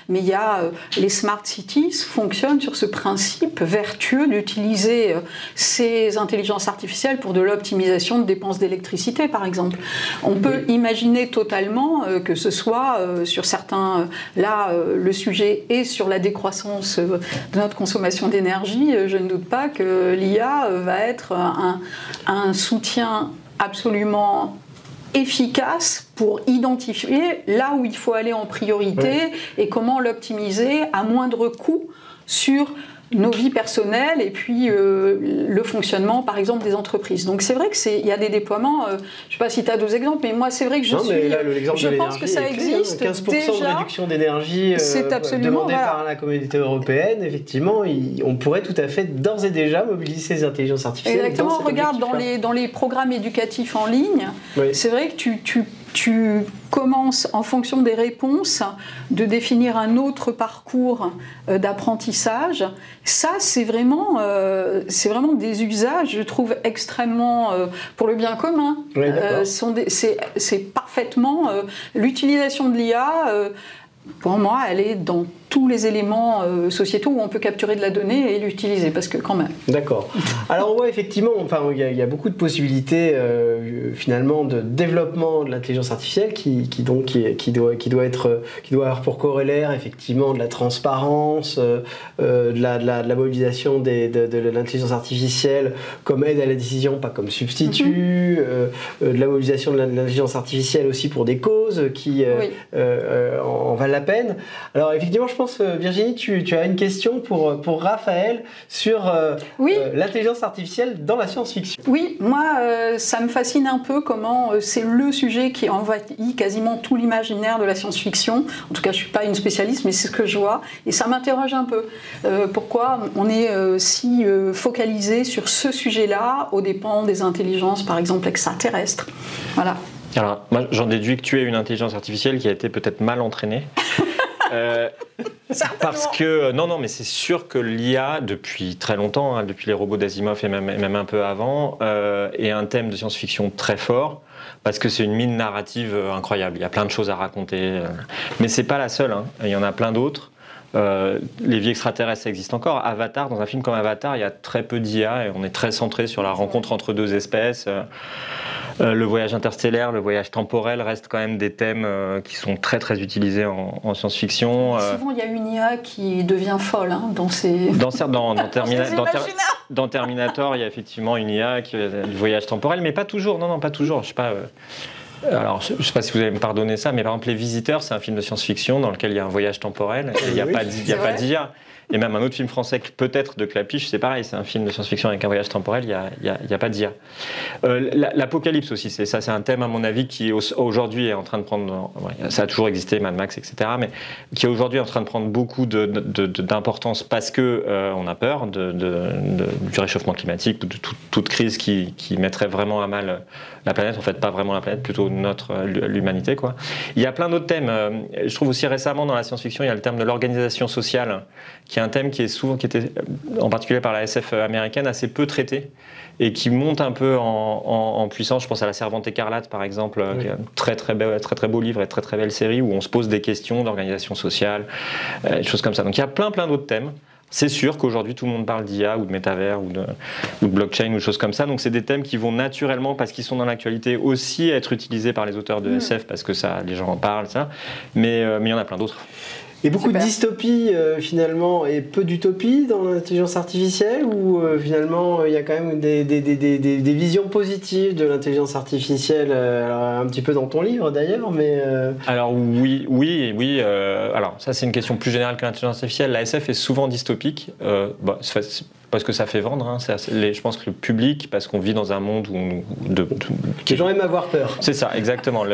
Speaker 6: mais il y a les Smart Cities fonctionnent sur ce principe vertueux d'utiliser ces intelligences artificielles pour de l'optimisation de dépenses d'électricité, par exemple. On peut imaginer totalement que ce soit sur certains. Le sujet est sur la décroissance de notre consommation d'énergie. Je ne doute pas que l'IA va être un soutien absolument efficace pour identifier là où il faut aller en priorité et comment l'optimiser à moindre coût sur nos vies personnelles et puis le fonctionnement, par exemple, des entreprises. Donc c'est vrai qu'il y a des déploiements, je ne sais pas si tu as d'autres exemples, mais moi c'est vrai que je pense que ça existe
Speaker 2: 15%
Speaker 6: déjà.
Speaker 2: de réduction d'énergie demandée par la communauté européenne, effectivement, on pourrait tout à fait d'ores et déjà mobiliser ces intelligences artificielles.
Speaker 6: Exactement, regarde dans les programmes éducatifs en ligne, c'est vrai que tu commences, en fonction des réponses, de définir un autre parcours d'apprentissage. Ça, c'est vraiment des usages, je trouve, extrêmement pour le bien commun.
Speaker 2: Oui,
Speaker 6: c'est parfaitement l'utilisation de l'IA. Pour moi, elle est dans tous les éléments sociétaux où on peut capturer de la donnée et l'utiliser, parce que quand même.
Speaker 2: D'accord. Alors on voit effectivement, il y a beaucoup de possibilités finalement de développement de l'intelligence artificielle qui doit avoir pour corollaire effectivement de la transparence, de la mobilisation de l'intelligence artificielle comme aide à la décision, pas comme substitut, de la mobilisation de l'intelligence artificielle aussi pour des causes qui en valent la peine. Alors effectivement, je pense, Virginie, tu as une question pour Raphaël sur l'intelligence artificielle dans la science-fiction.
Speaker 6: Oui, moi, ça me fascine un peu comment c'est le sujet qui envahit quasiment tout l'imaginaire de la science-fiction. En tout cas, je ne suis pas une spécialiste, mais c'est ce que je vois. Et ça m'interroge un peu. Pourquoi on est si focalisé sur ce sujet-là, aux dépens des intelligences, par exemple, extraterrestres. Voilà.
Speaker 3: Alors, moi, j'en déduis que tu es une intelligence artificielle qui a été peut-être mal entraînée. Parce que, non, mais c'est sûr que l'IA, depuis très longtemps, hein, depuis les robots d'Asimov et même un peu avant, est un thème de science-fiction très fort, parce que c'est une mine narrative incroyable. Il y a plein de choses à raconter. Mais c'est pas la seule, hein. Il y en a plein d'autres. Les vies extraterrestres, ça existe encore. Avatar, dans un film comme Avatar, il y a très peu d'IA et on est très centré sur la rencontre entre deux espèces. Le voyage interstellaire, le voyage temporel restent quand même des thèmes qui sont très très utilisés en science-fiction.
Speaker 6: Souvent, il y a une IA qui devient folle dans ces...
Speaker 3: Dans Terminator, il y a effectivement une IA qui est du voyage temporel, mais pas toujours. Non, pas toujours. Je sais pas. Alors, je ne sais pas si vous allez me pardonner ça, mais par exemple, Les Visiteurs, c'est un film de science-fiction dans lequel il y a un voyage temporel et il n'y a pas d'IA. Et même un autre film français, peut-être de Clapiche, c'est pareil, c'est un film de science-fiction avec un voyage temporel, il n'y a pas d'IA. L'apocalypse aussi, c'est un thème à mon avis qui aujourd'hui est en train de prendre, ça a toujours existé, Mad Max, etc., mais qui est aujourd'hui en train de prendre beaucoup d'importance parce que on a peur du réchauffement climatique, de toute crise qui mettrait vraiment à mal la planète, en fait pas vraiment la planète, plutôt l'humanité, quoi. Il y a plein d'autres thèmes. Je trouve aussi récemment dans la science-fiction, il y a le terme de l'organisation sociale, qui est un thème qui était, en particulier par la SF américaine, assez peu traité et qui monte un peu en puissance. Je pense à La Servante écarlate, par exemple, qui est un très beau livre et très très belle série où on se pose des questions d'organisation sociale, des choses comme ça. Donc il y a plein d'autres thèmes. C'est sûr qu'aujourd'hui tout le monde parle d'IA ou de métavers ou de blockchain ou de choses comme ça, donc c'est des thèmes qui vont naturellement, parce qu'ils sont dans l'actualité, aussi être utilisés par les auteurs de SF parce que les gens en parlent, ça. Mais il y en a plein d'autres.
Speaker 2: Et beaucoup de dystopie finalement et peu d'utopie dans l'intelligence artificielle, ou finalement il y a quand même des visions positives de l'intelligence artificielle, alors, un petit peu dans ton livre d'ailleurs, mais...
Speaker 3: Alors oui. Alors ça c'est une question plus générale que l'intelligence artificielle. La SF est souvent dystopique, parce que ça fait vendre, hein. Je pense que le public, parce qu'on vit dans un monde où
Speaker 2: les gens aiment avoir peur. C'est
Speaker 3: ça, exactement.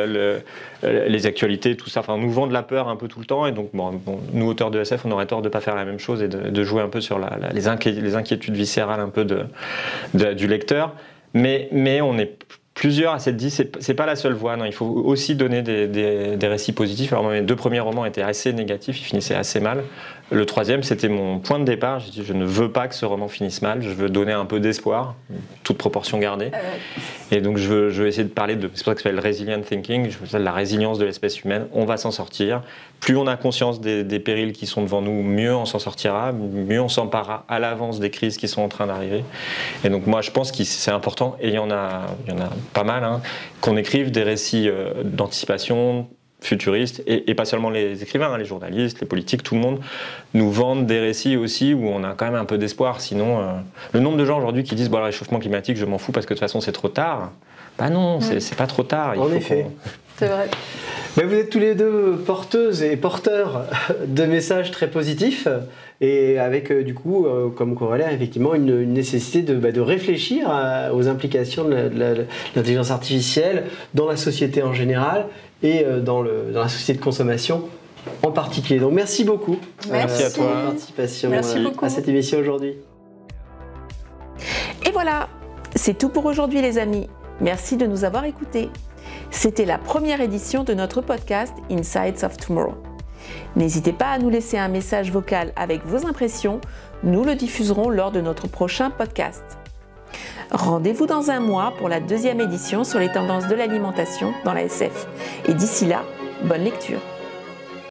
Speaker 3: Les actualités, tout ça, nous vend de la peur un peu tout le temps, et donc nous auteurs de SF, on aurait tort de ne pas faire la même chose et de jouer un peu sur les inquiétudes viscérales un peu du lecteur. Mais on est plusieurs à s'être dit, c'est pas la seule voie, non, il faut aussi donner des récits positifs. Alors mes 2 premiers romans étaient assez négatifs, ils finissaient assez mal. Le 3e, c'était mon point de départ. J'ai dit, je ne veux pas que ce roman finisse mal, je veux donner un peu d'espoir, toute proportion gardée. Et donc je veux essayer de parler c'est pour ça que ça s'appelle resilient thinking, je veux dire la résilience de l'espèce humaine. On va s'en sortir. Plus on a conscience des périls qui sont devant nous, mieux on s'en sortira, mieux on s'emparera à l'avance des crises qui sont en train d'arriver. Et donc moi je pense que c'est important, et il y en a pas mal, hein, qu'on écrive des récits d'anticipation, futuristes, et pas seulement les écrivains, les journalistes, les politiques, tout le monde nous vendent des récits aussi où on a quand même un peu d'espoir. Sinon, le nombre de gens aujourd'hui qui disent bon, le réchauffement climatique, je m'en fous parce que de toute façon c'est trop tard. Bah non, c'est pas trop tard.
Speaker 2: En effet.
Speaker 6: C'est vrai.
Speaker 2: Mais vous êtes tous les deux porteuses et porteurs de messages très positifs et avec du coup comme corollaire effectivement une nécessité de réfléchir aux implications de l'intelligence artificielle dans la société en général et dans la société de consommation en particulier. Donc merci beaucoup
Speaker 3: Merci à toi.
Speaker 2: pour votre participation
Speaker 6: beaucoup.
Speaker 2: à cette émission aujourd'hui.
Speaker 1: Et voilà, c'est tout pour aujourd'hui les amis. Merci de nous avoir écoutés. C'était la première édition de notre podcast Insights of Tomorrow. N'hésitez pas à nous laisser un message vocal avec vos impressions, nous le diffuserons lors de notre prochain podcast. Rendez-vous dans un mois pour la 2e édition sur les tendances de l'alimentation dans la SF. Et d'ici là, bonne lecture.